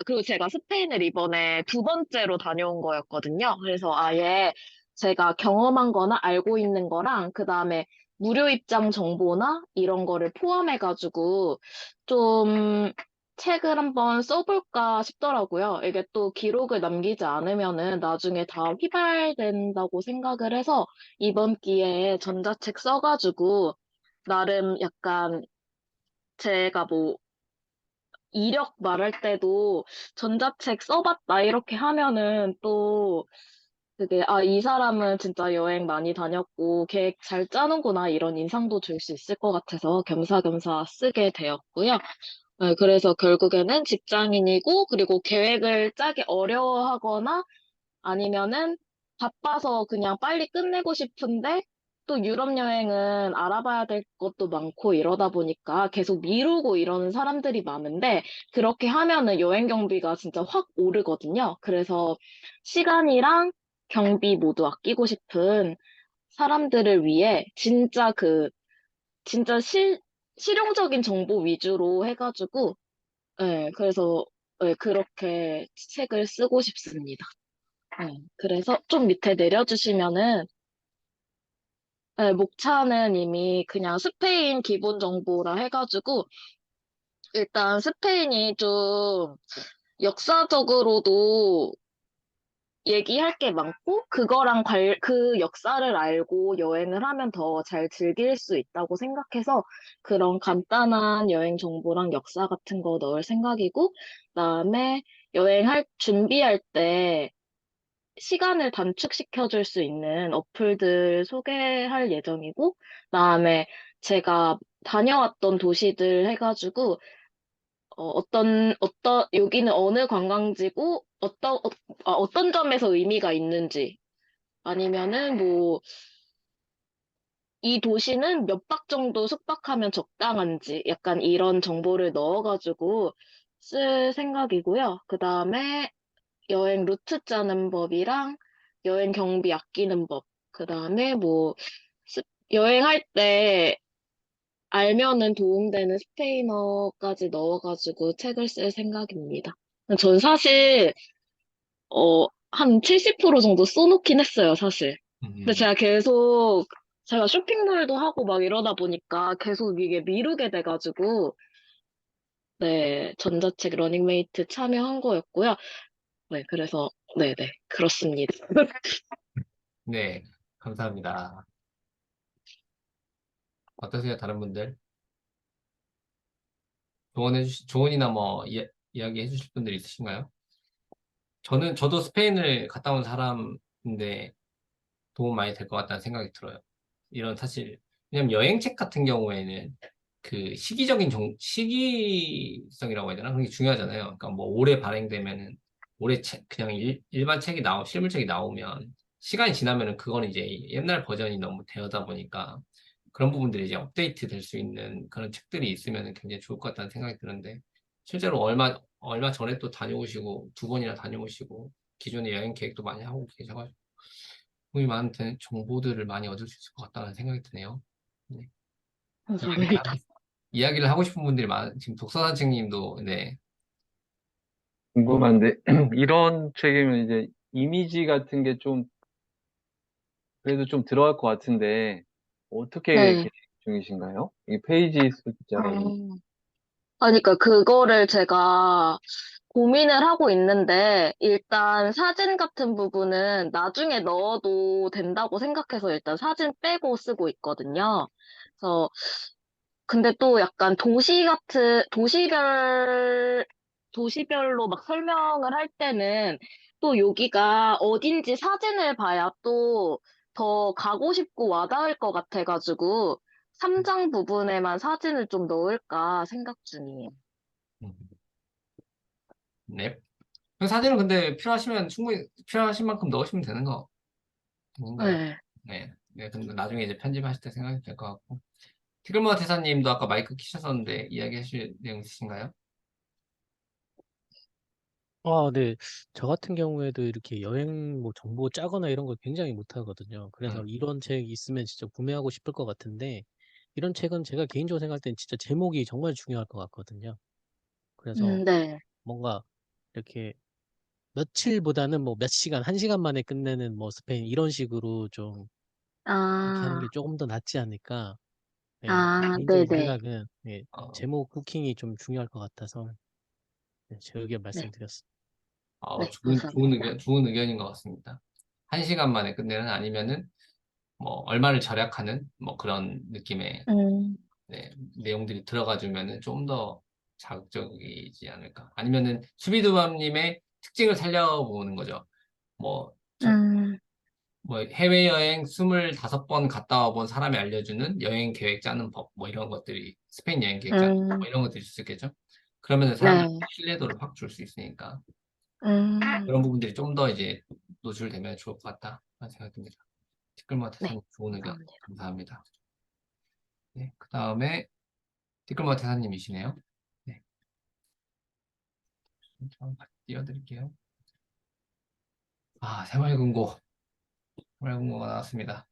그리고 제가 스페인을 이번에 두 번째로 다녀온 거였거든요. 그래서 아예 제가 경험한 거나 알고 있는 거랑 그다음에 무료 입장 정보나 이런 거를 포함해가지고 좀 책을 한번 써볼까 싶더라고요. 이게 또 기록을 남기지 않으면은 나중에 다 휘발된다고 생각을 해서 이번 기회에 전자책 써가지고 나름 약간 제가 뭐 이력 말할 때도 전자책 써봤다 이렇게 하면은 또 그게 이 사람은 진짜 여행 많이 다녔고 계획 잘 짜는구나 이런 인상도 줄 수 있을 것 같아서 겸사겸사 쓰게 되었고요. 네, 그래서 결국에는 직장인이고, 그리고 계획을 짜기 어려워하거나 아니면은 바빠서 그냥 빨리 끝내고 싶은데 또 유럽 여행은 알아봐야 될 것도 많고 이러다 보니까 계속 미루고 이러는 사람들이 많은데 그렇게 하면은 여행 경비가 진짜 확 오르거든요. 그래서 시간이랑 경비 모두 아끼고 싶은 사람들을 위해 진짜 실용적인 정보 위주로 해가지고 그래서 그렇게 책을 쓰고 싶습니다. 그래서 좀 밑에 내려주시면은, 목차는 이미 그냥 스페인 기본 정보라 해가지고, 일단 스페인이 좀 역사적으로도 얘기할 게 많고, 그 역사를 알고 여행을 하면 더 잘 즐길 수 있다고 생각해서, 그런 간단한 여행 정보랑 역사 같은 거 넣을 생각이고, 그다음에 준비할 때, 시간을 단축시켜 줄 수 있는 어플들 소개할 예정이고, 그다음에 제가 다녀왔던 도시들 해가지고, 여기는 어느 관광지고, 어떤 점에서 의미가 있는지, 아니면은 뭐, 이 도시는 몇 박 정도 숙박하면 적당한지, 약간 이런 정보를 넣어가지고 쓸 생각이고요. 그다음에 여행 루트 짜는 법이랑 여행 경비 아끼는 법, 그 다음에 뭐, 스- 여행할 때 알면은 도움되는 스페인어까지 넣어가지고 책을 쓸 생각입니다. 전 사실, 한 70% 정도 써놓긴 했어요, 사실. 근데 음, 제가 쇼핑몰도 하고 막 이러다 보니까 계속 이게 미루게 돼가지고, 네, 전자책 러닝메이트 참여한 거였고요. 네, 그래서, 네네, 그렇습니다. 네, 감사합니다. 어떠세요, 다른 분들? 조언이나 뭐, 이야기 해주실 분들 있으신가요? 저도 스페인을 갔다 온 사람인데 도움 많이 될 것 같다는 생각이 들어요. 사실, 왜냐면 여행책 같은 경우에는 그 시기성이라고 해야 되나? 그런 게 중요하잖아요. 그러니까 뭐 올해 발행되면은 그냥 일반 책이 실물책이 나오면 시간이 지나면은 그거는 이제 옛날 버전이 너무 되어다 보니까 그런 부분들이 이제 업데이트 될 수 있는 그런 책들이 있으면 굉장히 좋을 것 같다는 생각이 드는데 실제로 얼마 전에 또 다녀오시고 두 번이나 다녀오시고 기존에 여행 계획도 많이 하고 계셔가지고 도움이 많은 정보들을 많이 얻을 수 있을 것 같다는 생각이 드네요. 네. 감사합니다. 이야기를 하고 싶은 분들이 지금 독서산책님도, 네. 궁금한데, 이런 책이면 이제 이미지 같은 게 좀, 그래도 좀 들어갈 것 같은데, 어떻게 네. 계획 중이신가요? 이 페이지 숫자가 있는. 그러니까 그거를 제가 고민을 하고 있는데, 일단 사진 같은 부분은 나중에 넣어도 된다고 생각해서 일단 사진 빼고 쓰고 있거든요. 그래서, 근데 또 약간 도시별로 막 설명을 할 때는 또 여기가 어딘지 사진을 봐야 또 더 가고 싶고 와닿을 것 같아가지고, 3장 부분에만 사진을 좀 넣을까 생각 중이에요. 음, 네. 그 사진은 근데 충분히 필요하신 만큼 넣으시면 되는 거 아닌가요? 네. 네. 네. 근데 나중에 이제 편집하실 때 생각이 될 것 같고. 티글모아 대사님도 아까 마이크 키셨었는데 이야기 하실 내용 있으신가요? 아, 네. 저 같은 경우에도 이렇게 여행 뭐 정보 짜거나 이런 걸 굉장히 못하거든요. 그래서 음, 이런 책 있으면 진짜 구매하고 싶을 것 같은데, 이런 책은 제가 개인적으로 생각할 땐 진짜 제목이 정말 중요할 것 같거든요. 그래서 네. 뭔가 이렇게 며칠보다는 뭐 몇 시간, 한 시간 만에 끝내는 뭐 스페인 이런 식으로 좀 이렇게 하는 게 아, 조금 더 낫지 않을까. 네, 제 개인적인 네네. 생각은 예, 어, 제목 쿠킹이 좀 중요할 것 같아서 네, 제 의견 네. 말씀드렸습니다. 네, 좋은 감사합니다. 의견인 것 같습니다. 한 시간 만에 끝내는 아니면은 뭐 얼마를 절약하는 뭐 그런 느낌의 음, 네, 내용들이 들어가주면은 좀 더 자극적이지 않을까. 아니면은 수비두밤님의 특징을 살려보는 거죠. 뭐, 음, 뭐 해외여행 25번 갔다 와본 사람이 알려주는 여행 계획 짜는 법, 뭐 이런 것들이 스페인 여행 계획 짜는 법, 뭐 음, 이런 것들이 있을 수 있겠죠. 그러면 사람들 네. 신뢰도를 확 줄 수 있으니까 음, 그런 부분들이 좀 더 이제 노출되면 좋을 것 같다 라는 생각이 듭니다. 티끌모아 네, 태사님 좋은 의견 감사합니다. 감사합니다. 네, 그 다음에 티끌모아 태사님이시네요. 네, 한번 띄워드릴게요. 아, 새마을금고가 나왔습니다.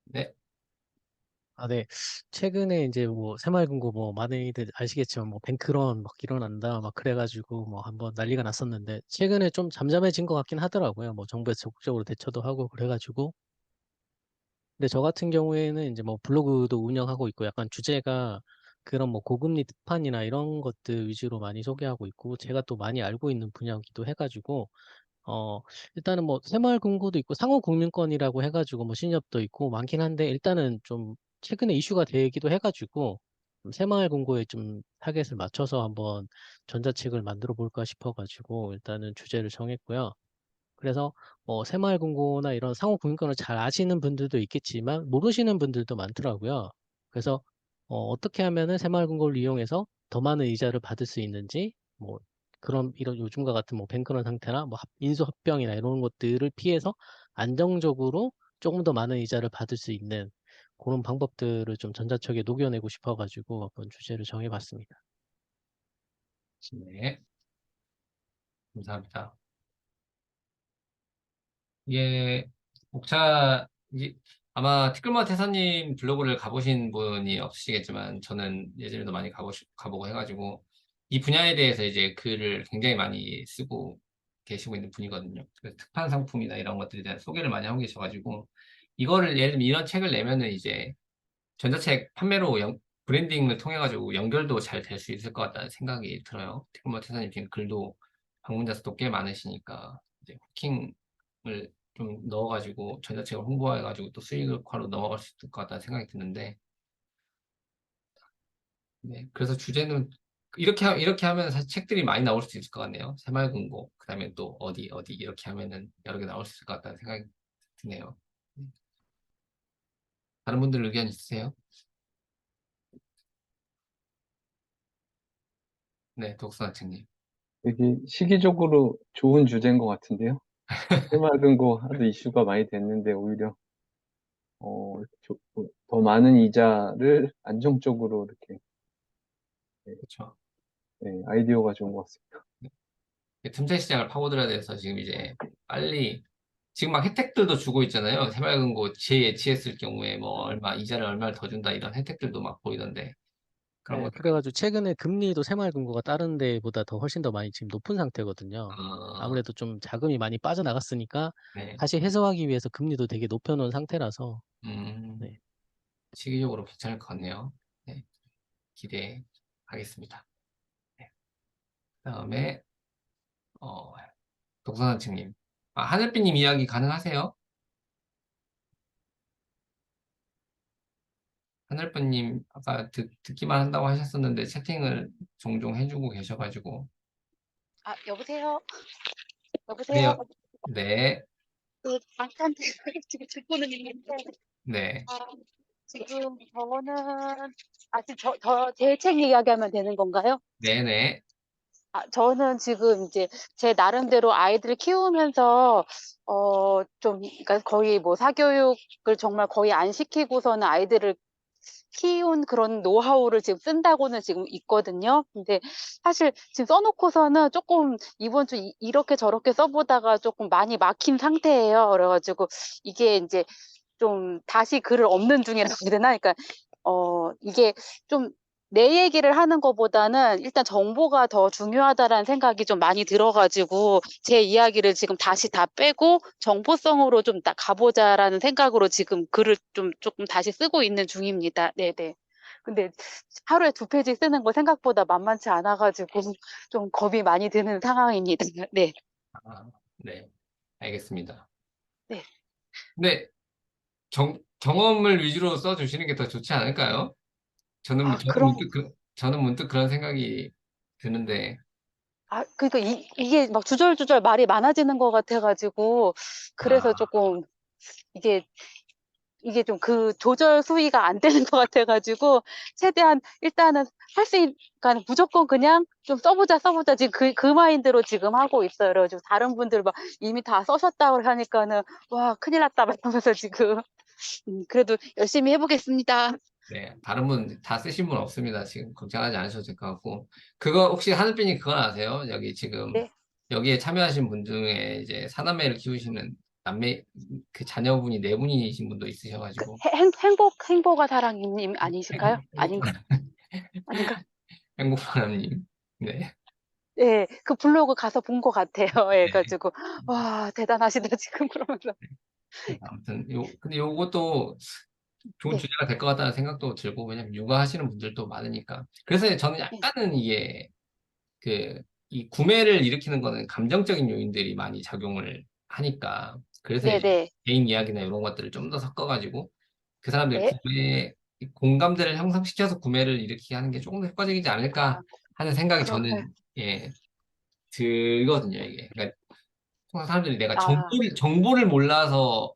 네, 아, 네. 최근에 이제 뭐 새마을금고 뭐 많이들 아시겠지만 뭐 뱅크런 막 일어난다 막 그래가지고 뭐 한번 난리가 났었는데 최근에 좀 잠잠해진 것 같긴 하더라고요. 뭐 정부에서 적극적으로 대처도 하고 그래가지고. 근데 저 같은 경우에는 이제 뭐 블로그도 운영하고 있고 약간 주제가 그런 뭐 고금리 특판이나 이런 것들 위주로 많이 소개하고 있고 제가 또 많이 알고 있는 분야이기도 해가지고 어, 일단은 뭐 새마을금고도 있고 상호국민권이라고 해가지고 뭐 신협도 있고 많긴 한데 일단은 좀 최근에 이슈가 되기도 해가지고 좀 새마을금고에 좀 타겟을 맞춰서 한번 전자책을 만들어 볼까 싶어가지고 일단은 주제를 정했고요. 그래서 새마을금고나 이런 상호국민권을 잘 아시는 분들도 있겠지만 모르시는 분들도 많더라고요. 그래서 어떻게 하면은 새마을금고를 이용해서 더 많은 이자를 받을 수 있는지 뭐 그런 이런 요즘과 같은 뭐 뱅크런 상태나 뭐 인수합병이나 이런 것들을 피해서 안정적으로 조금 더 많은 이자를 받을 수 있는 그런 방법들을 좀 전자책에 녹여내고 싶어가지고 한번 주제를 정해봤습니다. 네, 감사합니다. 이게 이게 아마 티끌모아 태사님 블로그를 가보신 분이 없으시겠지만 저는 예전에도 많이 가보고 해가지고 이 분야에 대해서 이제 글을 굉장히 많이 쓰고 계시고 있는 분이거든요. 그래서 특판 상품이나 이런 것들에 대한 소개를 많이 하고 계셔가지고 이거를 예를 들면 이런 책을 내면은 이제 전자책 판매로 브랜딩을 통해 가지고 연결도 잘 될 수 있을 것 같다는 생각이 들어요. 티끌모아 태사님 지금 글도 방문자 수도 꽤 많으시니까 이제 후킹을 좀 넣어가지고 전자책을 홍보해가지고 또 수익화로 넘어갈 수 있을 것 같다는 생각이 드는데, 네. 그래서 주제는 이렇게 하면 사실 책들이 많이 나올 수 있을 것 같네요. 새마을금고, 그다음에 또 어디 이렇게 하면은 여러 개 나올 수 있을 것 같다는 생각이 드네요. 네. 다른 분들 의견 있으세요? 네, 독서나책님. 되게 시기적으로 좋은 주제인 것 같은데요. 새마을금고 하도 이슈가 많이 됐는데 오히려 더 많은 이자를 안정적으로 이렇게 네, 그렇죠. 네, 아이디어가 좋은 것 같습니다. 틈새 시장을 파고들어야 돼서 지금 이제 빨리 지금 막 혜택들도 주고 있잖아요. 새마을금고 재예치했을 경우에 뭐 이자를 얼마를 더 준다 이런 혜택들도 막 보이던데 그런 네, 것들. 그래가지고 최근에 금리도 새마을금고가 다른 데보다 더 훨씬 더 많이 지금 높은 상태거든요. 어, 아무래도 좀 자금이 많이 빠져나갔으니까 네. 다시 해소하기 위해서 금리도 되게 높여놓은 상태라서 음, 네. 시기적으로 괜찮을 것 같네요. 네, 기대하겠습니다. 네. 그다음에 어, 독서나책님. 아, 하늘비님 이야기 가능하세요? 하늘비님 아까 듣기만 한다고 하셨었는데 채팅을 종종 해주고 계셔가지고. 아, 여보세요? 네, 여보세요? 네, 그, 잠깐 지금 듣고는 있는데, 네, 아, 지금 지금 제 책 이야기하면 되는 건가요? 네, 네. 저는 지금 이제 제 나름대로 아이들을 키우면서, 그러니까 거의 뭐 사교육을 정말 거의 안 시키고서는 아이들을 키운 그런 노하우를 지금 쓴다고는 지금 있거든요. 근데 사실 지금 써놓고서는 조금 이번 주 이렇게 저렇게 써보다가 조금 많이 막힌 상태예요. 그래가지고 이게 이제 좀 다시 글을 엎는 중이라고 해야 되나? 그러니까 이게 좀 내 얘기를 하는 것보다는 일단 정보가 더 중요하다라는 생각이 좀 많이 들어가지고 제 이야기를 지금 다시 다 빼고 정보성으로 좀 가보자라는 생각으로 지금 글을 좀 조금 다시 쓰고 있는 중입니다. 네네. 근데 하루에 2페이지 쓰는 거 생각보다 만만치 않아가지고 좀 겁이 많이 드는 상황입니다. 네. 아, 네, 알겠습니다. 네. 근데 경험을 위주로 써주시는 게 더 좋지 않을까요? 아, 그런 저는 문득 그런 생각이 드는데, 그러니까 이게 막 주절주절 말이 많아지는 것 같아가지고, 그래서 아, 조금, 이게, 이게 좀 그 조절 수위가 안 되는 것 같아가지고 최대한 일단은 그러니까 무조건 그냥 좀 써보자 지금 그 마인드로 지금 하고 있어요. 그래가지고 다른 분들 막 이미 다 써셨다고 하니까는 와 큰일 났다 말하면서 지금 그래도 열심히 해보겠습니다. 네, 다른 분 다 쓰신 분 없습니다. 지금 걱정하지 않으셔도 될 것 같고. 그거 혹시 하늘빈님 그건 아세요? 여기 지금 네. 여기에 참여하신 분 중에 이제 사남매를 키우시는 남매 그 자녀분이 네 분이신 분도 있으셔가지고 행복아 사랑님 아니실까요? 행복한 아닌가? 행복바람님. 네. 예, 그 블로그 가서 본 것 같아요. 예, 네. 그래가지고 와 대단하시다 지금 그러면서 아무튼 근데 요것도 좋은 네, 주제가 될 것 같다는 생각도 들고 왜냐면 육아하시는 분들도 많으니까. 그래서 저는 네, 약간은 이게 그 이 구매를 일으키는 거는 감정적인 요인들이 많이 작용을 하니까 그래서 네, 이제 네, 개인 이야기나 이런 것들을 좀 더 섞어가지고 그 사람들 네. 구매 공감대를 형성시켜서 구매를 일으키게 하는 게 조금 더 효과적이지 않을까 아, 하는 생각이 그렇구나. 저는 예 들거든요 이게. 그러니까 통상 사람들이 내가 아, 정보를 몰라서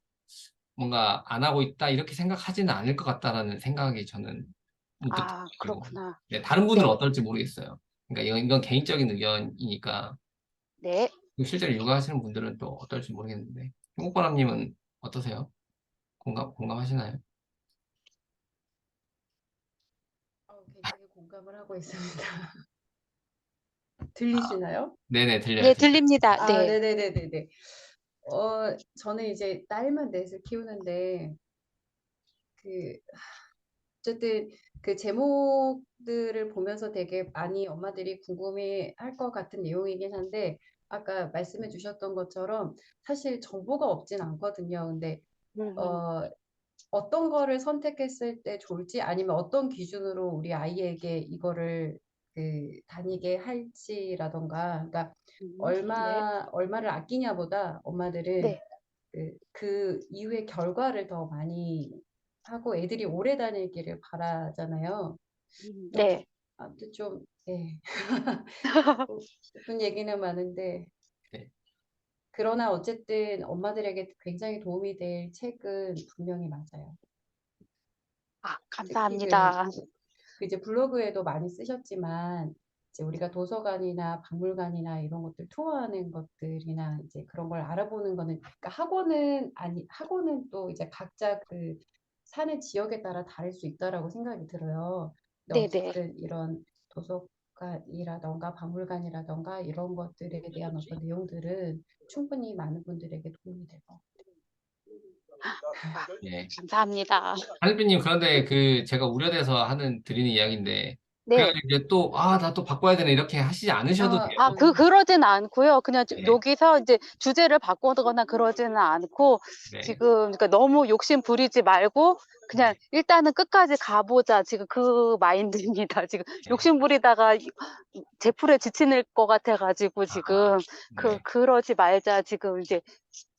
뭔가 안 하고 있다 이렇게 생각하지는 않을 것 같다라는 생각이 저는 문득 들어요. 그렇구나. 네, 다른 분들은 네, 어떨지 모르겠어요. 그러니까 이건 개인적인 의견이니까 네. 실제로 육아하시는 분들은 또 어떨지 모르겠는데 행복바람님은 어떠세요? 공감하시나요? 굉장히 공감을 하고 있습니다. 아, 들리시나요? 네네 들려요. 네, 들립니다. 아, 네. 네네네네네. 저는 이제 딸만 넷을 키우는데, 그, 어쨌든 그 제목들을 보면서 되게 많이 엄마들이 궁금해 할 것 같은 내용이긴 한데, 아까 말씀해 주셨던 것처럼 사실 정보가 없진 않거든요. 근데, 음, 어, 어떤 거를 선택했을 때 좋을지 아니면 어떤 기준으로 우리 아이에게 이거를 다니게 할지라던가, 그러니까 네, 얼마를 아끼냐보다 엄마들은 네, 그 이후의 결과를 더 많이 하고 애들이 오래 다니기를 바라잖아요. 그러니까 네. 아무튼 좀, 예. 뭐 싶은 얘기는 많은데, 네, 그러나 어쨌든 엄마들에게 굉장히 도움이 될 책은 분명히 맞아요. 특히 감사합니다. 그 이제 블로그에도 많이 쓰셨지만 이제 우리가 도서관이나 박물관이나 이런 것들 투어하는 것들이나 이제 그런 걸 알아보는 거는 그러니까 학원은 또 이제 각자 그 사는 지역에 따라 다를 수 있다라고 생각이 들어요. 근데 네, 네. 어쨌든 이런 도서관이라던가 박물관이라던가 이런 것들에 대한 어떤 내용들은 충분히 많은 분들에게 도움이 될 것 같아요. 예. 감사합니다. 하늘비님 그런데 그 제가 우려돼서 드리는 이야기인데 네. 그래가지고 이제 또 나 또 바꿔야 되네 이렇게 하시지 않으셔도 아, 돼요. 그러진 않고요. 그냥 네, 여기서 이제 주제를 바꾸거나 그러지는 않고 네, 지금 그러니까 너무 욕심 부리지 말고 그냥 네, 일단은 끝까지 가보자. 지금 그 마인드입니다. 지금 네. 욕심 부리다가 제풀에 지칠 것 같아가지고 아, 지금 네, 그러지 말자. 지금 이제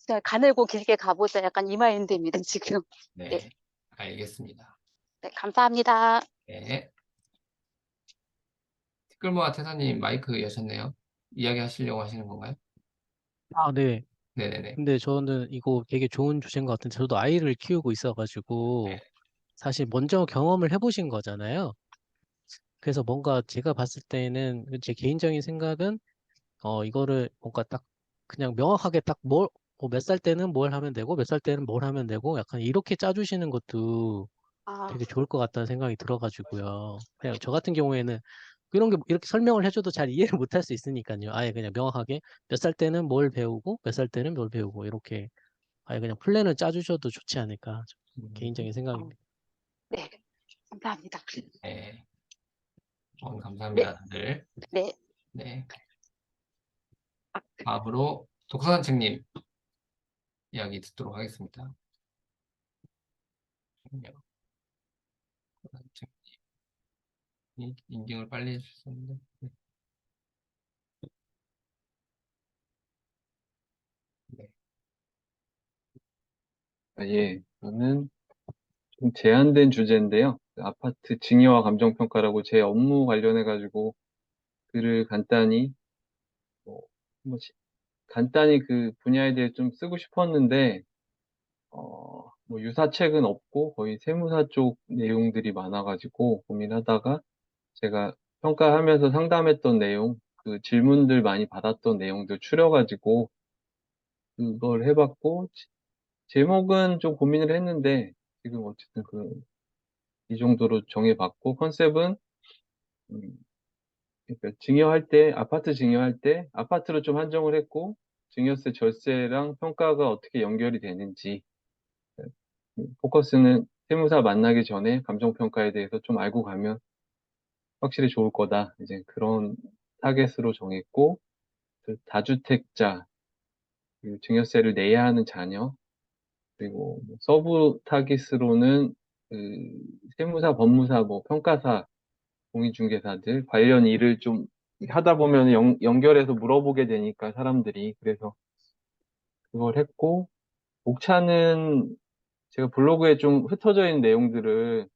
그냥 가늘고 길게 가보자. 약간 이 마인드입니다. 지금. 네, 네. 알겠습니다. 네, 감사합니다. 네. 티끌모아 태사님 마이크 여셨네요. 이야기 하시려고 하시는 건가요? 네. 네네네. 근데 저는 이거 되게 좋은 주제인 것 같은데 저도 아이를 키우고 네, 있어가지고 사실 먼저 경험을 해보신 거잖아요. 그래서 뭔가 제가 봤을 때는 제 개인적인 생각은 이거를 뭔가 딱 그냥 명확하게 딱 몇 살 때는 뭘 하면 되고 몇 살 때는 뭘 하면 되고 약간 이렇게 짜주시는 것도 아, 되게 좋을 것 같다는 생각이 들어가지고요. 그냥 저 같은 경우에는 이런 게 이렇게 설명을 해줘도 잘 이해를 못 할 수 있으니까요. 아예 그냥 명확하게 몇 살 때는 뭘 배우고 몇 살 때는 뭘 배우고 이렇게 아예 그냥 플랜을 짜주셔도 좋지 않을까. 개인적인 어, 생각입니다. 네, 감사합니다. 네. 네, 감사합니다, 다들. 네. 네. 다음으로 독서산책님 이야기 듣도록 하겠습니다. 독서산책님 인증을 빨리 해주셨는데. 네. 네. 예, 저는 좀 제한된 주제인데요. 아파트 증여와 감정평가라고 제 업무 관련해가지고 글을 간단히, 뭐, 간단히 그 분야에 대해 좀 쓰고 싶었는데, 뭐 유사책은 없고 거의 세무사 쪽 내용들이 많아가지고 고민하다가 제가 평가하면서 상담했던 내용, 그 질문들 많이 받았던 내용들 추려가지고 그걸 해봤고, 제목은 좀 고민을 했는데 지금 어쨌든 이 정도로 정해봤고, 컨셉은 음, 그러니까 증여할 때, 아파트 증여할 때 아파트로 좀 한정을 했고, 증여세, 절세랑 평가가 어떻게 연결이 되는지, 포커스는 세무사 만나기 전에 감정평가에 대해서 좀 알고 가면 확실히 좋을 거다. 이제 그런 타겟으로 정했고, 그 다주택자, 그리고 증여세를 내야 하는 자녀, 그리고 뭐 서브 타깃으로는 그 세무사, 법무사, 뭐 평가사, 공인중개사들 관련 일을 좀 하다 보면 연결해서 물어보게 되니까 사람들이 그래서 그걸 했고, 목차는 제가 블로그에 좀 흩어져 있는 내용들을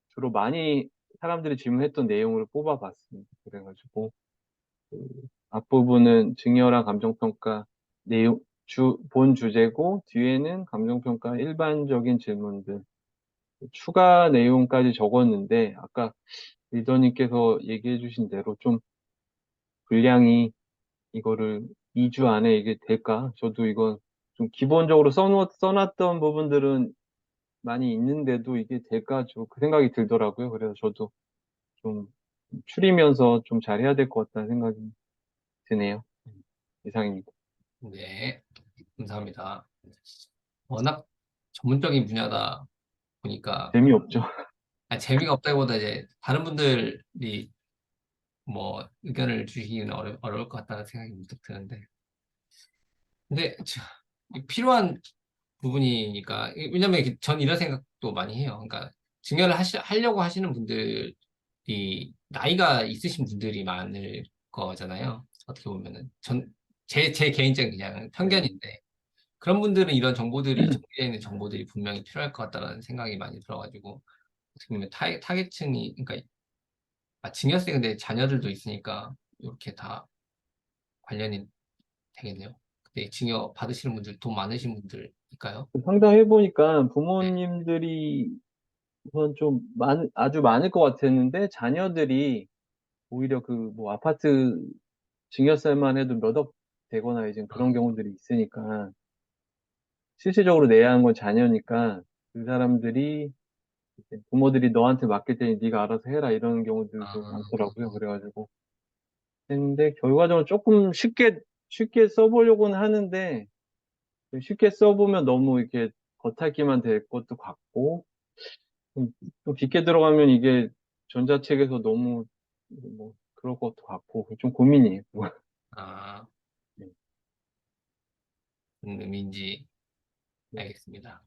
주로 많이 사람들이 질문했던 내용을 뽑아봤습니다. 그래가지고 그 앞부분은 증여랑 감정평가 내용 본 주제고, 뒤에는 감정평가 일반적인 질문들 추가 내용까지 적었는데, 아까 리더님께서 얘기해 주신 대로 좀 분량이 이거를 2주 안에 이게 될까? 저도 이건 좀 기본적으로 써놨던 부분들은 많이 있는데도 이게 될까? 그 생각이 들더라고요. 그래서 저도 좀 추리면서 좀 잘해야 될 것 같다는 생각이 드네요. 이상입니다. 네, 감사합니다. 워낙 전문적인 분야다 보니까 재미없죠? 재미가 없다기보다 이제 다른 분들이 뭐 의견을 주시기는 어려울 것 같다는 생각이 문득 드는데, 근데 필요한 부분이니까, 왜냐면 전 이런 생각도 많이 해요. 그러니까 증여를 하려고 하시는 분들이 나이가 있으신 분들이 많을 거잖아요. 어떻게 보면은 제 개인적인 그냥 네. 편견인데, 그런 분들은 이런 정보들이 정리되어 있는 정보들이 분명히 필요할 것 같다는 생각이 많이 들어가지고, 어떻게 보면 타겟층이, 그러니까 증여세, 근데 자녀들도 있으니까 이렇게 다 관련이 되겠네요. 근데 증여 받으시는 분들, 돈 많으신 분들일까요? 상담해보니까 네. 부모님들이 우선 좀 아주 많을 것 같았는데, 자녀들이 오히려 뭐 아파트 증여세만 해도 몇 억 되거나 이제 그런 아, 경우들이 있으니까, 실질적으로 내야 하는 건 자녀니까, 그 사람들이 이제 부모들이 너한테 맡길 테니 네가 알아서 해라 이런 경우들도 아, 많더라고요. 그래가지고 했는데, 결과적으로 조금 쉽게 써보려고는 하는데, 쉽게 써보면 너무 이렇게 겉핥기만 될 것도 같고, 좀 깊게 들어가면 이게 전자책에서 너무 뭐 그럴 것도 같고 좀 고민이에요. 아, 네. 무슨 의미인지 네. 알겠습니다.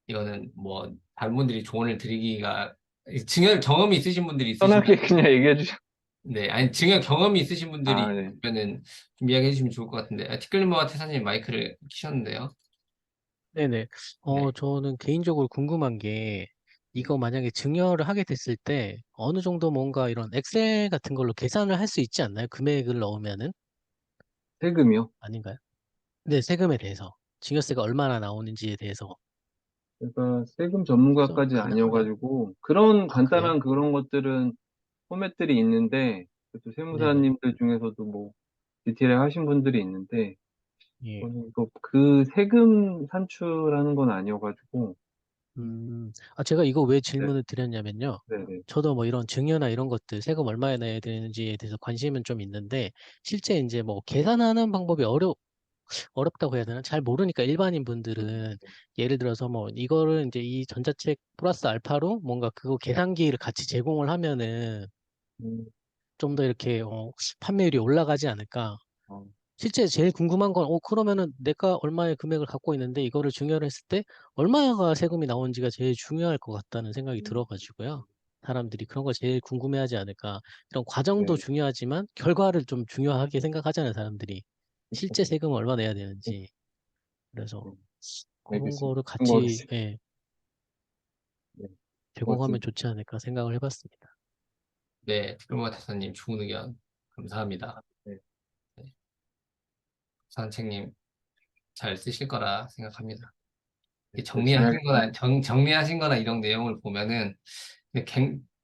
이거는 뭐 다른 분들이 조언을 드리기가, 증여 경험이 있으신 분들이 편하게 있으시면, 그냥 얘기해 주셔. 네, 아니 증여 경험이 있으신 분들이 아, 네. 있으면은 좀 이야기해 주시면 좋을 것 같은데, 티끌모아 태사님 마이크를 키셨는데요. 네네. 네, 저는 개인적으로 궁금한 게, 네. 이거 만약에 증여를 하게 됐을 때, 어느 정도 뭔가 이런 엑셀 같은 걸로 계산을 할 수 있지 않나요? 금액을 넣으면은? 세금이요. 아닌가요? 네, 세금에 대해서. 증여세가 얼마나 나오는지에 대해서. 제가 세금 전문가까지 가능한가요? 아니어가지고 그런 아, 그래요? 간단한 그런 것들은 포맷들이 있는데, 또 네네. 세무사님들 중에서도 뭐 디테일하게 하신 분들이 있는데, 예. 저는 이거 그 세금 산출하는 건 아니어가지고. 제가 이거 왜 네, 질문을 드렸냐면요. 네, 네. 저도 뭐 이런 증여나 이런 것들 세금 얼마에 내야 되는지에 대해서 관심은 좀 있는데, 실제 이제 뭐 계산하는 방법이 어렵다고 해야 되나? 잘 모르니까 일반인 분들은 예를 들어서 뭐 이거를 이제 이 전자책 플러스 알파로 뭔가 그거 계산기를 같이 제공을 하면은 음, 좀 더 이렇게 판매율이 올라가지 않을까? 어, 실제 제일 궁금한 건, 그러면은 내가 얼마의 금액을 갖고 있는데 이거를 증여를 했을 때 얼마가 세금이 나오는지가 제일 중요할 것 같다는 생각이 음, 들어가지고요. 사람들이 그런 거 제일 궁금해하지 않을까. 이런 과정도 네. 중요하지만 결과를 좀 중요하게 생각하잖아요, 사람들이. 실제 세금을 얼마 내야 되는지. 그래서 네, 그런 알겠습니다. 거를 같이, 참고하겠습니다. 예, 네, 제공하면 고맙습니다. 좋지 않을까 생각을 해봤습니다. 네, 티끌모아 태사님 좋은 의견 감사합니다. 네. 네, 산책님 잘 쓰실 거라 생각합니다. 열심히 하겠습니다. 정리하신 거나 이런 내용을 보면은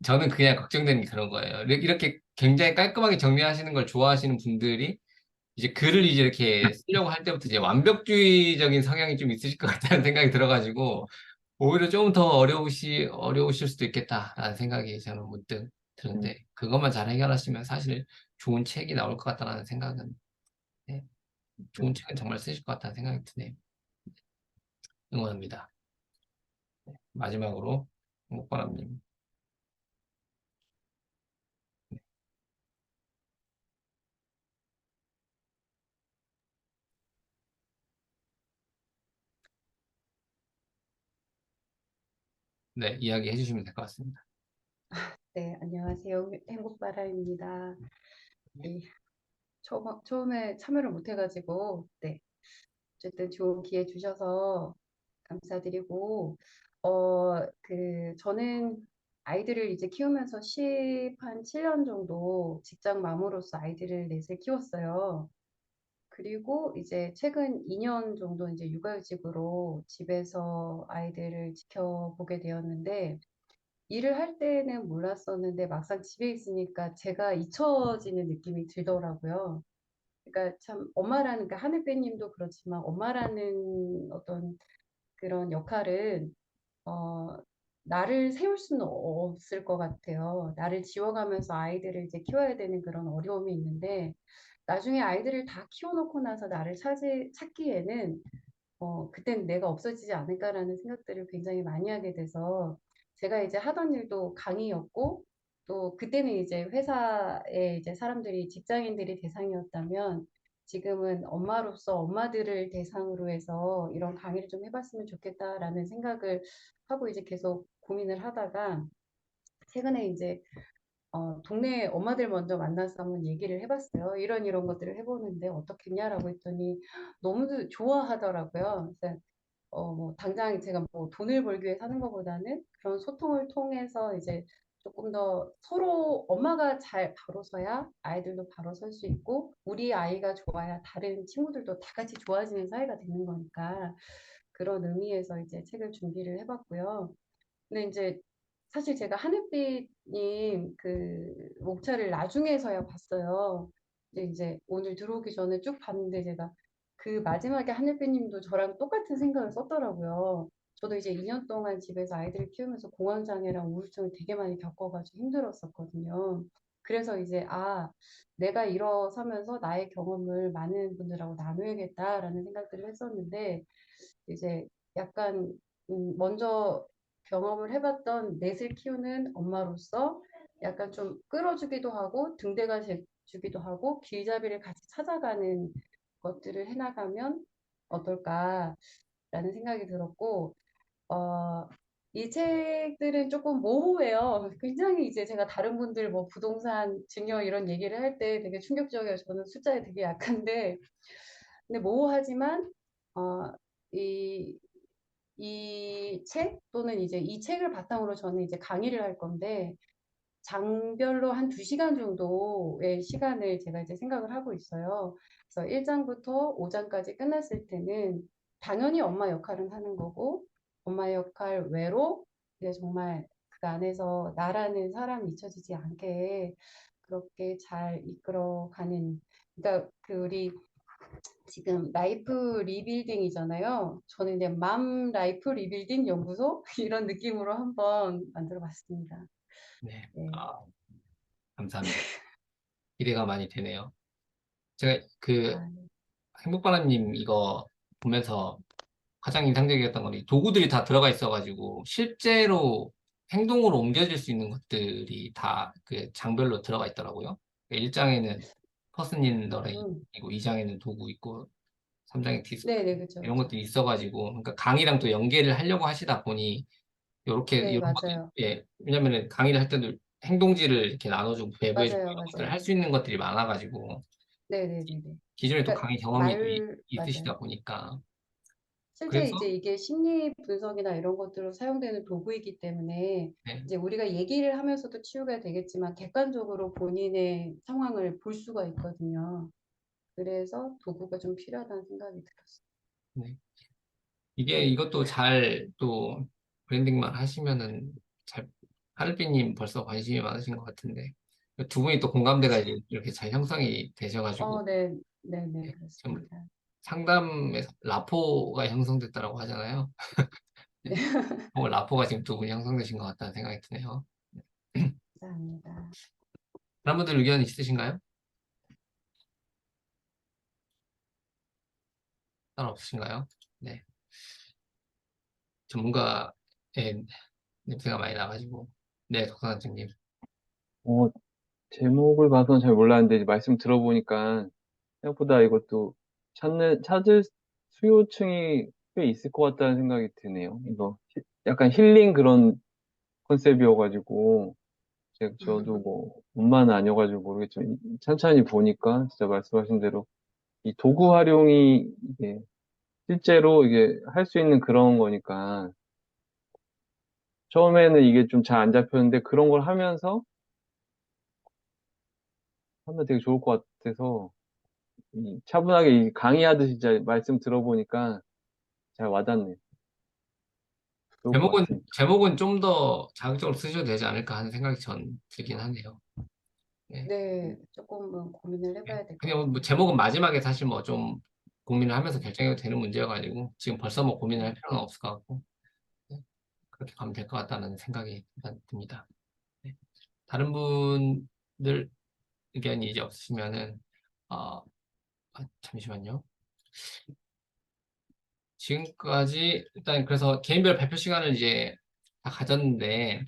저는 그냥 걱정되는 게 그런 거예요. 이렇게 굉장히 깔끔하게 정리하시는 걸 좋아하시는 분들이 이제 글을 이제 이렇게 쓰려고 할 때부터 이제 완벽주의적인 성향이 좀 있으실 것 같다는 생각이 들어가지고 오히려 조금 더 어려우실 수도 있겠다라는 생각이 저는 문득 드는데 그것만 잘 해결하시면 사실 좋은 책이 나올 것 같다는 생각은 네, 좋은 책은 정말 쓰실 것 같다는 생각이 드네요. 응원합니다. 마지막으로 목바람님. 네, 이야기 해주시면 될 것 같습니다. 네, 안녕하세요. 행복바라입니다. 네, 처음에 참여를 못 해가지고, 네, 어쨌든 좋은 기회 주셔서 감사드리고, 저는 아이들을 이제 키우면서 한 7년 정도 직장 맘으로써 아이들을 넷을 키웠어요. 그리고 이제 최근 2년 정도 이제 육아휴직으로 집에서 아이들을 지켜보게 되었는데, 일을 할 때는 몰랐었는데 막상 집에 있으니까 제가 잊혀지는 느낌이 들더라고요. 그러니까 참 엄마라는 그 하늘배님도 그렇지만 엄마라는 어떤 그런 역할은 어, 나를 세울 수는 없을 것 같아요. 나를 지워가면서 아이들을 이제 키워야 되는 그런 어려움이 있는데 나중에 아이들을 다 키워놓고 나서 나를 찾기에는 그땐 내가 없어지지 않을까라는 생각들을 굉장히 많이 하게 돼서 제가 이제 하던 일도 강의였고 또 그때는 이제 회사에 이제 사람들이 직장인들이 대상이었다면 지금은 엄마로서 엄마들을 대상으로 해서 이런 강의를 좀 해봤으면 좋겠다라는 생각을 하고 이제 계속 고민을 하다가 최근에 이제 동네 엄마들 먼저 만나서 한번 얘기를 해봤어요. 이런 것들을 해보는데 어떻겠냐라고 했더니 너무 좋아하더라고요. 그래서 뭐 당장 제가 뭐 돈을 벌기 위해 사는 것보다는 그런 소통을 통해서 이제 조금 더 서로 엄마가 잘 바로 서야 아이들도 바로 설 수 있고 우리 아이가 좋아야 다른 친구들도 다 같이 좋아지는 사회가 되는 거니까 그런 의미에서 이제 책을 준비를 해봤고요. 근데 이제 사실 제가 하늘빛님 그 목차를 나중에서야 봤어요. 근데 이제 오늘 들어오기 전에 쭉 봤는데 제가 그 마지막에 하늘빛님도 저랑 똑같은 생각을 썼더라고요. 저도 이제 2년 동안 집에서 아이들을 키우면서 공황장애랑 우울증을 되게 많이 겪어가지고 힘들었었거든요. 그래서 이제 내가 일어서면서 나의 경험을 많은 분들하고 나눠야겠다라는 생각들을 했었는데 이제 약간 먼저 경험을 해봤던 넷을 키우는 엄마로서 약간 좀 끌어주기도 하고 등대가 주기도 하고 길잡이를 같이 찾아가는 것들을 해나가면 어떨까라는 생각이 들었고 이 책들은 조금 모호해요. 굉장히 이제 제가 다른 분들 뭐 부동산 증여 이런 얘기를 할 때 되게 충격적이에요. 저는 숫자에 되게 약한데 근데 모호하지만 어, 이 이 책 또는 이제 이 책을 바탕으로 저는 이제 강의를 할 건데 장별로 한 2시간 정도의 시간을 제가 이제 생각을 하고 있어요. 그래서 1장부터 5장까지 끝났을 때는 당연히 엄마 역할은 하는 거고 엄마 역할 외로 이제 정말 그 안에서 나라는 사람이 잊혀지지 않게 그렇게 잘 이끌어가는 그러니까 그 우리 지금 라이프 리빌딩이잖아요. 저는 이제 맘 라이프 리빌딩 연구소 이런 느낌으로 한번 만들어 봤습니다. 네, 네. 감사합니다. 기대가 많이 되네요. 제가 그 아, 네. 행복바람님 이거 보면서 가장 인상적이었던 건 이 도구들이 다 들어가 있어가지고 실제로 행동으로 옮겨질 수 있는 것들이 다 그 장별로 들어가 있더라고요. 1장에는 퍼스닌 음, 너레이고 2장에는 도구 있고 3장에 디스크 네, 네, 그렇죠, 이런 그렇죠. 것들이 있어가지고 그러니까 강의랑 또 연계를 하려고 하시다 보니 요렇게 네, 이런 것들 맞아요. 예 왜냐면은 강의를 할 때도 행동지를 이렇게 나눠주고 배부해주고 맞아요, 이런 것들을 맞아요. 할 수 있는 것들이 많아가지고 네, 네, 네, 네. 기존에 또 그러니까 강의 경험이 또 맞아요. 있으시다 보니까 실제 그래서 이제 이게 심리 분석이나 이런 것들로 사용되는 도구이기 때문에 네, 이제 우리가 얘기를 하면서도 치유가 되겠지만 객관적으로 본인의 상황을 볼 수가 있거든요. 그래서 도구가 좀 필요하다는 생각이 들었어요. 네. 이것도 잘 또 브랜딩만 하시면은 잘, 하늘비님 벌써 관심이 많으신 것 같은데. 두 분이 또 공감대가 이제 이렇게 잘 형성이 되셔가지고, 네, 네, 네, 좀 그렇습니다. 상담에서 라포가 형성됐다라고 하잖아요. 네, 네. 라포가 지금 두 분이 형성되신 것 같다는 생각이 드네요. 감사합니다. 다른 분들 의견 있으신가요? 따로 없으신가요? 네. 전문가의 냄새가 많이 나가지고. 네, 독서관장님. 어, 제목을 봐서는 잘 몰랐는데 이제 말씀 들어보니까 생각보다 이것도 찾을 수요층이 꽤 있을 것 같다는 생각이 드네요. 이거 약간 힐링 그런 컨셉이어가지고 저도 뭐 문만 아니어가지고 모르겠지만 찬찬히 보니까 진짜 말씀하신 대로 이 도구 활용이 이게 실제로 이게 할 수 있는 그런 거니까 처음에는 이게 좀 잘 안 잡혔는데 그런 걸 하면서 하면 되게 좋을 것 같아서 차분하게 강의하듯이 진짜 말씀 들어보니까 잘 와닿네. 좋을 것 제목은, 같습니다. 제목은 좀 더 자극적으로 쓰셔도 되지 않을까 하는 생각이 전 들긴 하네요. 네. 네, 조금은 고민을 해봐야 될 것 그냥 뭐 같아요. 제목은 마지막에 사실 뭐 좀 고민을 하면서 결정해도 되는 문제여가지고 지금 벌써 뭐 고민을 할 필요는 없을 것 같고 네. 그렇게 가면 될 것 같다는 생각이 일단 듭니다. 네. 다른 분들 의견이 이제 없으시면은 어, 잠시만요. 지금까지 일단 그래서 개인별 발표 시간을 이제 다 가졌는데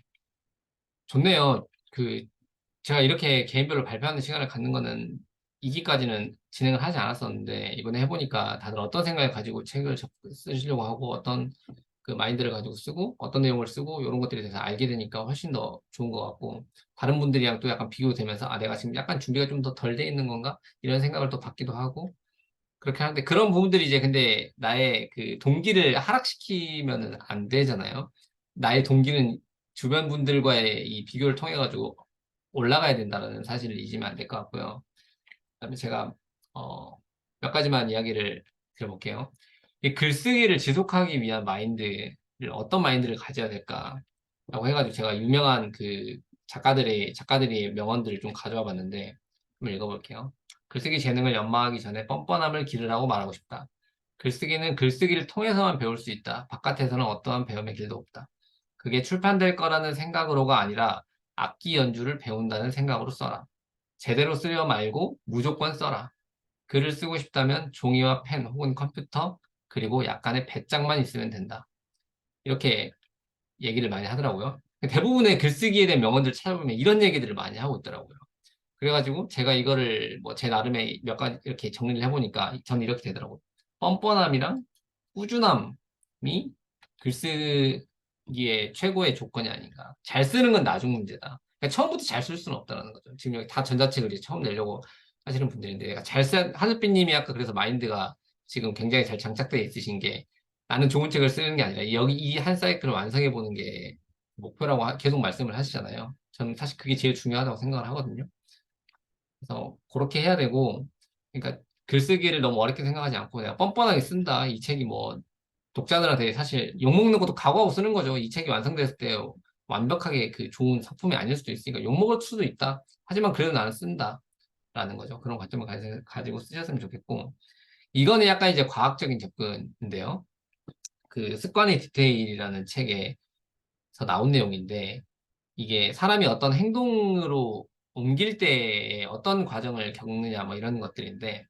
좋네요. 제가 이렇게 개인별로 발표하는 시간을 갖는 거는 2기까지는 진행을 하지 않았었는데 이번에 해보니까 다들 어떤 생각을 가지고 책을 쓰시려고 하고 어떤 그 마인드를 가지고 쓰고 어떤 내용을 쓰고 이런 것들에 대해서 알게 되니까 훨씬 더 좋은 것 같고 다른 분들이랑 또 약간 비교되면서 아 내가 지금 약간 준비가 좀 더 덜 돼 있는 건가 이런 생각을 또 받기도 하고 그렇게 하는데 그런 부분들이 이제 근데 나의 그 동기를 하락시키면은 안 되잖아요. 나의 동기는 주변 분들과의 이 비교를 통해 가지고 올라가야 된다는 사실을 잊으면 안 될 것 같고요. 그다음에 제가 어, 몇 가지만 이야기를 드려볼게요. 이 글쓰기를 지속하기 위한 마인드를 어떤 마인드를 가져야 될까라고 해가지고 제가 유명한 그 작가들의 명언들을 좀 가져와 봤는데 한번 읽어볼게요. 글쓰기 재능을 연마하기 전에 뻔뻔함을 기르라고 말하고 싶다. 글쓰기는 글쓰기를 통해서만 배울 수 있다. 바깥에서는 어떠한 배움의 길도 없다. 그게 출판될 거라는 생각으로가 아니라 악기 연주를 배운다는 생각으로 써라. 제대로 쓰려 말고 무조건 써라. 글을 쓰고 싶다면 종이와 펜 혹은 컴퓨터 그리고 약간의 배짱만 있으면 된다. 이렇게 얘기를 많이 하더라고요. 대부분의 글쓰기에 대한 명언들 찾아보면 이런 얘기들을 많이 하고 있더라고요. 그래가지고 제가 이거를 뭐 제 나름의 몇 가지 이렇게 정리를 해보니까 저는 이렇게 되더라고요. 뻔뻔함이랑 꾸준함이 글쓰기의 최고의 조건이 아닌가. 잘 쓰는 건 나중 문제다. 그러니까 처음부터 잘 쓸 수는 없다는 거죠. 지금 여기 다 전자책을 이제 처음 내려고 하시는 분들인데, 내가 하늘빛님이 아까 그래서 마인드가 지금 굉장히 잘 장착되어 있으신 게 나는 좋은 책을 쓰는 게 아니라 여기 이 한 사이클을 완성해 보는 게 목표라고 계속 말씀을 하시잖아요. 저는 사실 그게 제일 중요하다고 생각을 하거든요. 그래서 그렇게 해야 되고, 그러니까 글쓰기를 너무 어렵게 생각하지 않고 내가 뻔뻔하게 쓴다. 이 책이 뭐 독자들한테 사실 욕먹는 것도 각오하고 쓰는 거죠. 이 책이 완성됐을 때 완벽하게 그 좋은 작품이 아닐 수도 있으니까 욕먹을 수도 있다. 하지만 그래도 나는 쓴다. 라는 거죠. 그런 관점을 가지고 쓰셨으면 좋겠고. 이거는 약간 이제 과학적인 접근인데요. 그 습관의 디테일이라는 책에서 나온 내용인데, 이게 사람이 어떤 행동으로 옮길 때 어떤 과정을 겪느냐 뭐 이런 것들인데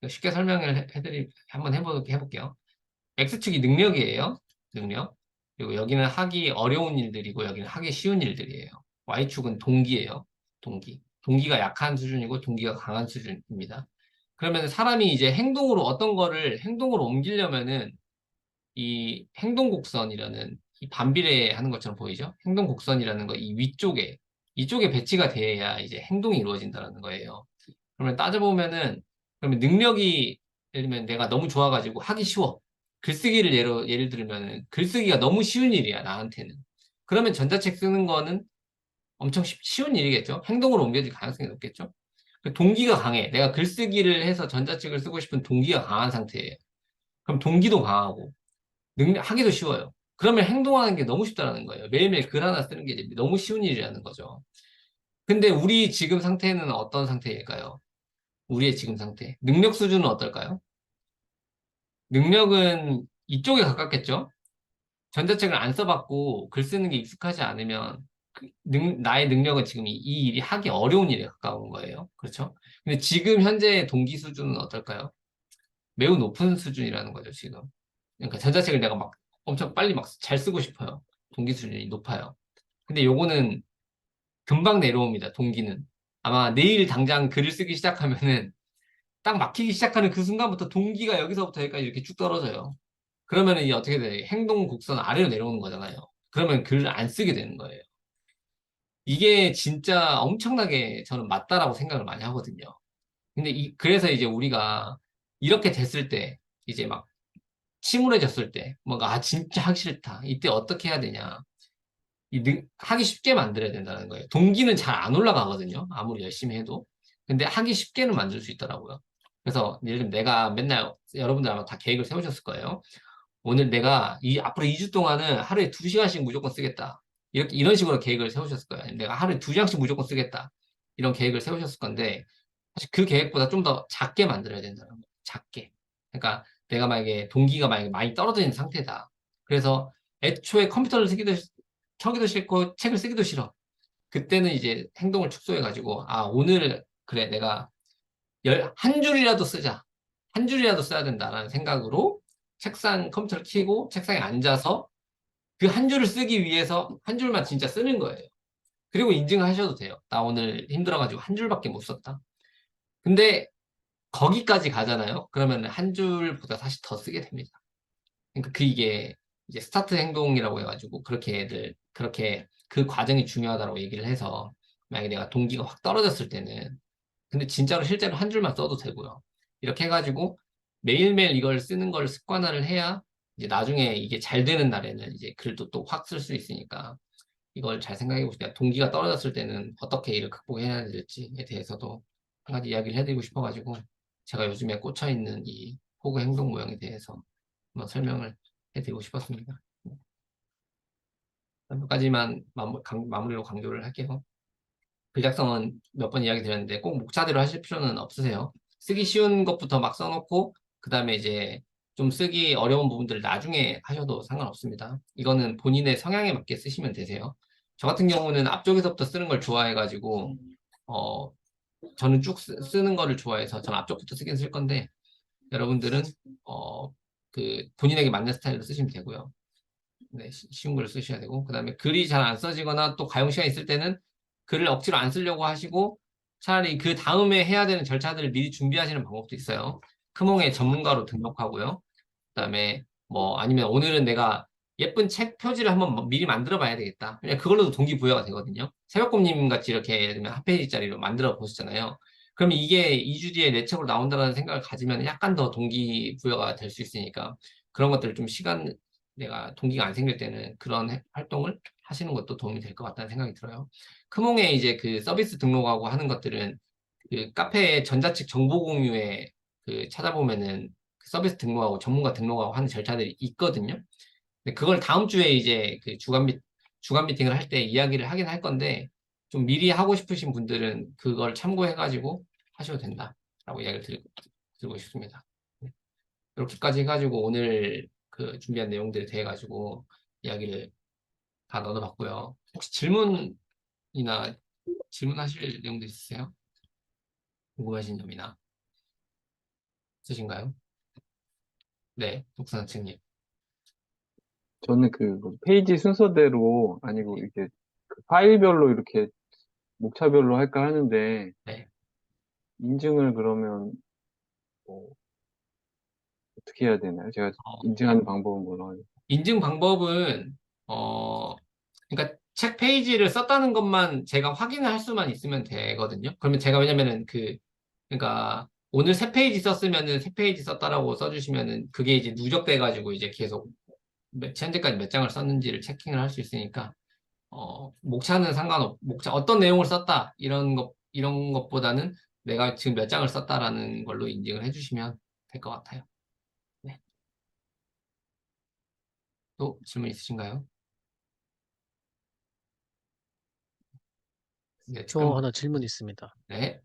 쉽게 설명을 한번 해볼게요. X축이 능력이에요. 능력. 그리고 여기는 하기 어려운 일들이고 여기는 하기 쉬운 일들이에요. Y축은 동기예요. 동기. 동기가 약한 수준이고 동기가 강한 수준입니다. 그러면 사람이 이제 행동으로 어떤 거를 행동으로 옮기려면은 이 행동곡선이라는 이 반비례하는 것처럼 보이죠? 행동곡선이라는 거 이 위쪽에 이쪽에 배치가 돼야 이제 행동이 이루어진다는 거예요. 그러면 따져보면은 그러면 능력이 예를 들면 내가 너무 좋아가지고 하기 쉬워. 글쓰기를 예를 들면 글쓰기가 너무 쉬운 일이야 나한테는. 그러면 전자책 쓰는 거는 엄청 쉬운 일이겠죠. 행동으로 옮겨질 가능성이 높겠죠. 동기가 강해. 내가 글쓰기를 해서 전자책을 쓰고 싶은 동기가 강한 상태예요. 그럼 동기도 강하고 하기도 쉬워요. 그러면 행동하는 게 너무 쉽다라는 거예요. 매일매일 글 하나 쓰는 게 이제 너무 쉬운 일이라는 거죠. 근데 우리 지금 상태는 어떤 상태일까요? 우리의 지금 상태. 능력 수준은 어떨까요? 능력은 이쪽에 가깝겠죠? 전자책을 안 써봤고 글 쓰는 게 익숙하지 않으면 나의 능력은 지금 이 일이 하기 어려운 일에 가까운 거예요. 그렇죠? 근데 지금 현재 동기 수준은 어떨까요? 매우 높은 수준이라는 거죠, 지금. 그러니까 전자책을 내가 막 엄청 빨리 막 잘 쓰고 싶어요. 동기 수준이 높아요. 근데 요거는 금방 내려옵니다, 동기는. 아마 내일 당장 글을 쓰기 시작하면은 딱 막히기 시작하는 그 순간부터 동기가 여기서부터 여기까지 이렇게 쭉 떨어져요. 그러면은 이게 어떻게 돼? 행동 곡선 아래로 내려오는 거잖아요. 그러면 글을 안 쓰게 되는 거예요. 이게 진짜 엄청나게 저는 맞다라고 생각을 많이 하거든요. 근데 그래서 이제 우리가 이렇게 됐을 때, 이제 막 침울해졌을 때, 뭔가, 진짜 하기 싫다. 이때 어떻게 해야 되냐. 하기 쉽게 만들어야 된다는 거예요. 동기는 잘 안 올라가거든요. 아무리 열심히 해도. 근데 하기 쉽게는 만들 수 있더라고요. 그래서 예를 들면 내가 맨날, 여러분들 아마 다 계획을 세우셨을 거예요. 오늘 내가 앞으로 2주 동안은 하루에 2시간씩 무조건 쓰겠다. 이런 식으로 계획을 세우셨을 거예요. 내가 하루에 2장씩 무조건 쓰겠다. 이런 계획을 세우셨을 건데, 사실 그 계획보다 좀 더 작게 만들어야 된다는 거예요. 작게. 그러니까 내가 동기가 만약에 많이 떨어져 있는 상태다. 그래서 애초에 컴퓨터를 켜기도 싫고 책을 쓰기도 싫어. 그때는 이제 행동을 축소해가지고, 오늘, 그래, 내가 한 줄이라도 쓰자. 한 줄이라도 써야 된다라는 생각으로 컴퓨터를 켜고 책상에 앉아서 그 한 줄을 쓰기 위해서 한 줄만 진짜 쓰는 거예요. 그리고 인증하셔도 돼요. 나 오늘 힘들어가지고 한 줄밖에 못 썼다. 근데 거기까지 가잖아요. 그러면 한 줄보다 사실 더 쓰게 됩니다. 그러니까 이게 이제 스타트 행동이라고 해가지고 그렇게 그 과정이 중요하다고 얘기를 해서 만약에 내가 동기가 확 떨어졌을 때는 근데 진짜로 실제로 한 줄만 써도 되고요. 이렇게 해가지고 매일매일 이걸 쓰는 걸 습관화를 해야 이제 나중에 이게 잘 되는 날에는 이제 글도 또 확 쓸 수 있으니까 이걸 잘 생각해 보시면 동기가 떨어졌을 때는 어떻게 이를 극복해야 될지에 대해서도 한 가지 이야기를 해드리고 싶어가지고 제가 요즘에 꽂혀 있는 이 호구 행동 모형에 대해서 한번 설명을 해드리고 싶었습니다. 몇 가지만 마무리로 강조를 할게요. 글 작성은 몇 번 이야기 드렸는데 꼭 목차대로 하실 필요는 없으세요. 쓰기 쉬운 것부터 막 써놓고 그 다음에 이제 좀 쓰기 어려운 부분들을 나중에 하셔도 상관없습니다. 이거는 본인의 성향에 맞게 쓰시면 되세요. 저 같은 경우는 앞쪽에서부터 쓰는 걸 좋아해가지고 저는 쭉 쓰는 거를 좋아해서 저는 앞쪽부터 쓰긴 쓸 건데 여러분들은 본인에게 맞는 스타일로 쓰시면 되고요. 네, 쉬운 글을 쓰셔야 되고 그 다음에 글이 잘 안 써지거나 또 가용 시간 있을 때는 글을 억지로 안 쓰려고 하시고 차라리 그 다음에 해야 되는 절차들을 미리 준비하시는 방법도 있어요. 크몽의 전문가로 등록하고요. 그 다음에 아니면 오늘은 내가 예쁜 책 표지를 한번 미리 만들어 봐야 되겠다. 그냥 그걸로도 동기부여가 되거든요. 새벽곰님 같이 이렇게 예를 들면 한 페이지짜리로 만들어 보시잖아요. 그러면 이게 2주 뒤에 내 책으로 나온다는 생각을 가지면 약간 더 동기부여가 될 수 있으니까 그런 것들을 좀 내가 동기가 안 생길 때는 그런 활동을 하시는 것도 도움이 될 것 같다는 생각이 들어요. 크몽에 이제 그 서비스 등록하고 하는 것들은 그 카페에 전자책 정보 공유에 찾아보면은 그 서비스 등록하고 전문가 등록하고 하는 절차들이 있거든요. 근데 그걸 다음 주에 이제 그 주간 미팅을 할 때 이야기를 하긴 할 건데 좀 미리 하고 싶으신 분들은 그걸 참고해가지고 하셔도 된다라고 이야기를 드리고 싶습니다. 이렇게까지 해가지고 오늘 그 준비한 내용들에 대해 가지고 이야기를 다 나눠봤고요. 혹시 질문하실 내용도 있으세요? 궁금하신 점이나 있으신가요? 네, 독서산책님. 저는 페이지 순서대로 아니고 이렇게 그 파일별로 이렇게 목차별로 할까 하는데 네. 인증을 그러면 뭐 어떻게 해야 되나요? 제가 어, 인증하는 방법은 뭐라 하죠? 인증 방법은 그러니까 책 페이지를 썼다는 것만 제가 확인을 할 수만 있으면 되거든요. 그러면 제가 왜냐면은 그러니까 오늘 3페이지 썼으면은 3페이지 썼다라고 써주시면은 그게 이제 누적돼 가지고 이제 계속 현재까지 몇 장을 썼는지를 체킹을 할 수 있으니까 목차는 목차 어떤 내용을 썼다 이런 것보다는 내가 지금 몇 장을 썼다라는 걸로 인증을 해주시면 될 것 같아요. 네. 또 질문 있으신가요? 네, 저 잠깐만. 하나 질문 있습니다. 네,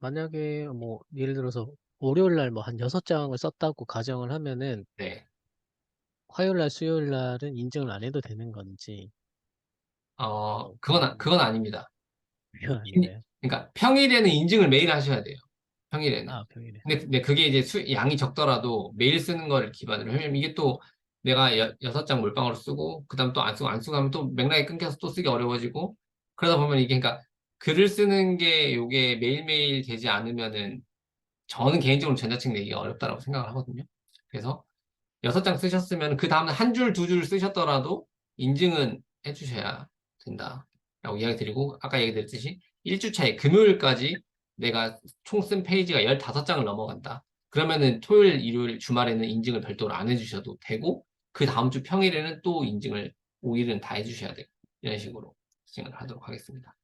만약에 뭐 예를 들어서 월요일 날 뭐 한 6장을 썼다고 가정을 하면은 네. 화요일 날, 수요일 날은 인증을 안 해도 되는 건지 그건 아닙니다. 그건 아닌가요? 그러니까 평일에는 인증을 매일 하셔야 돼요. 평일에는. 아, 평일에. 근데 그게 이제 양이 적더라도 매일 쓰는 거를 기반으로. 왜냐면 이게 또 내가 6장 몰빵으로 쓰고, 그 다음 또 안 쓰고 하면 또 맥락이 끊겨서 또 쓰기 어려워지고, 그러다 보면 이게 그러니까 글을 쓰는 게 요게 매일매일 되지 않으면은 저는 개인적으로 전자책 내기가 어렵다고 생각을 하거든요. 그래서 6장 쓰셨으면 그 다음날 한 줄, 두 줄 쓰셨더라도 인증은 해주셔야 된다. 라고 이야기 드리고, 아까 얘기 드렸듯이 1주차에 금요일까지 내가 총 쓴 페이지가 15장을 넘어간다. 그러면은 토요일, 일요일, 주말에는 인증을 별도로 안 해주셔도 되고, 그 다음 주 평일에는 또 인증을 5일은 다 해주셔야 되고, 이런 식으로 진행을 하도록 하겠습니다.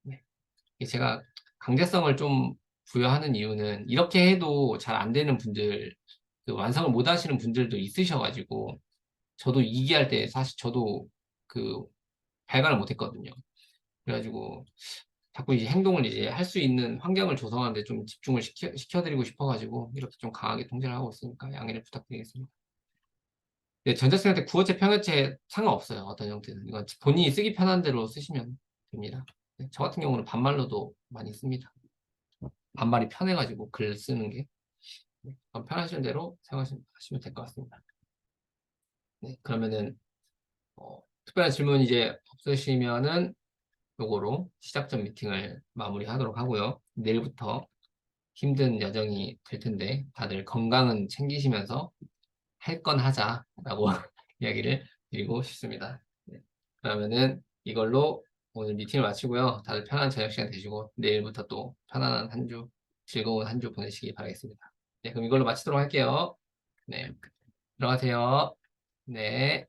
네. 제가 강제성을 좀 부여하는 이유는 이렇게 해도 잘 안 되는 분들, 그 완성을 못 하시는 분들도 있으셔가지고, 저도 이기할 때 사실 저도 그 발간을 못 했거든요. 그래가지고 자꾸 이제 행동을 이제 할 수 있는 환경을 조성하는데 좀 집중을 시켜드리고 싶어가지고 이렇게 좀 강하게 통제를 하고 있으니까 양해를 부탁드리겠습니다. 네, 전자책한테 구어체, 평어체 상관없어요. 어떤 형태든. 이건 본인이 쓰기 편한 대로 쓰시면 됩니다. 네, 저 같은 경우는 반말로도 많이 씁니다. 반말이 편해가지고 글 쓰는 게. 네, 편하신 대로 사용하시면 될 것 같습니다. 네, 그러면은 특별한 질문 이제 없으시면은 요거로 시작점 미팅을 마무리하도록 하고요. 내일부터 힘든 여정이 될 텐데 다들 건강은 챙기시면서 할 건 하자라고 이야기를 드리고 싶습니다. 네, 그러면은 이걸로 오늘 미팅을 마치고요. 다들 편안한 저녁 시간 되시고 내일부터 또 편안한 한 주, 즐거운 한 주 보내시기 바라겠습니다. 네, 그럼 이걸로 마치도록 할게요. 네, 들어가세요. 네.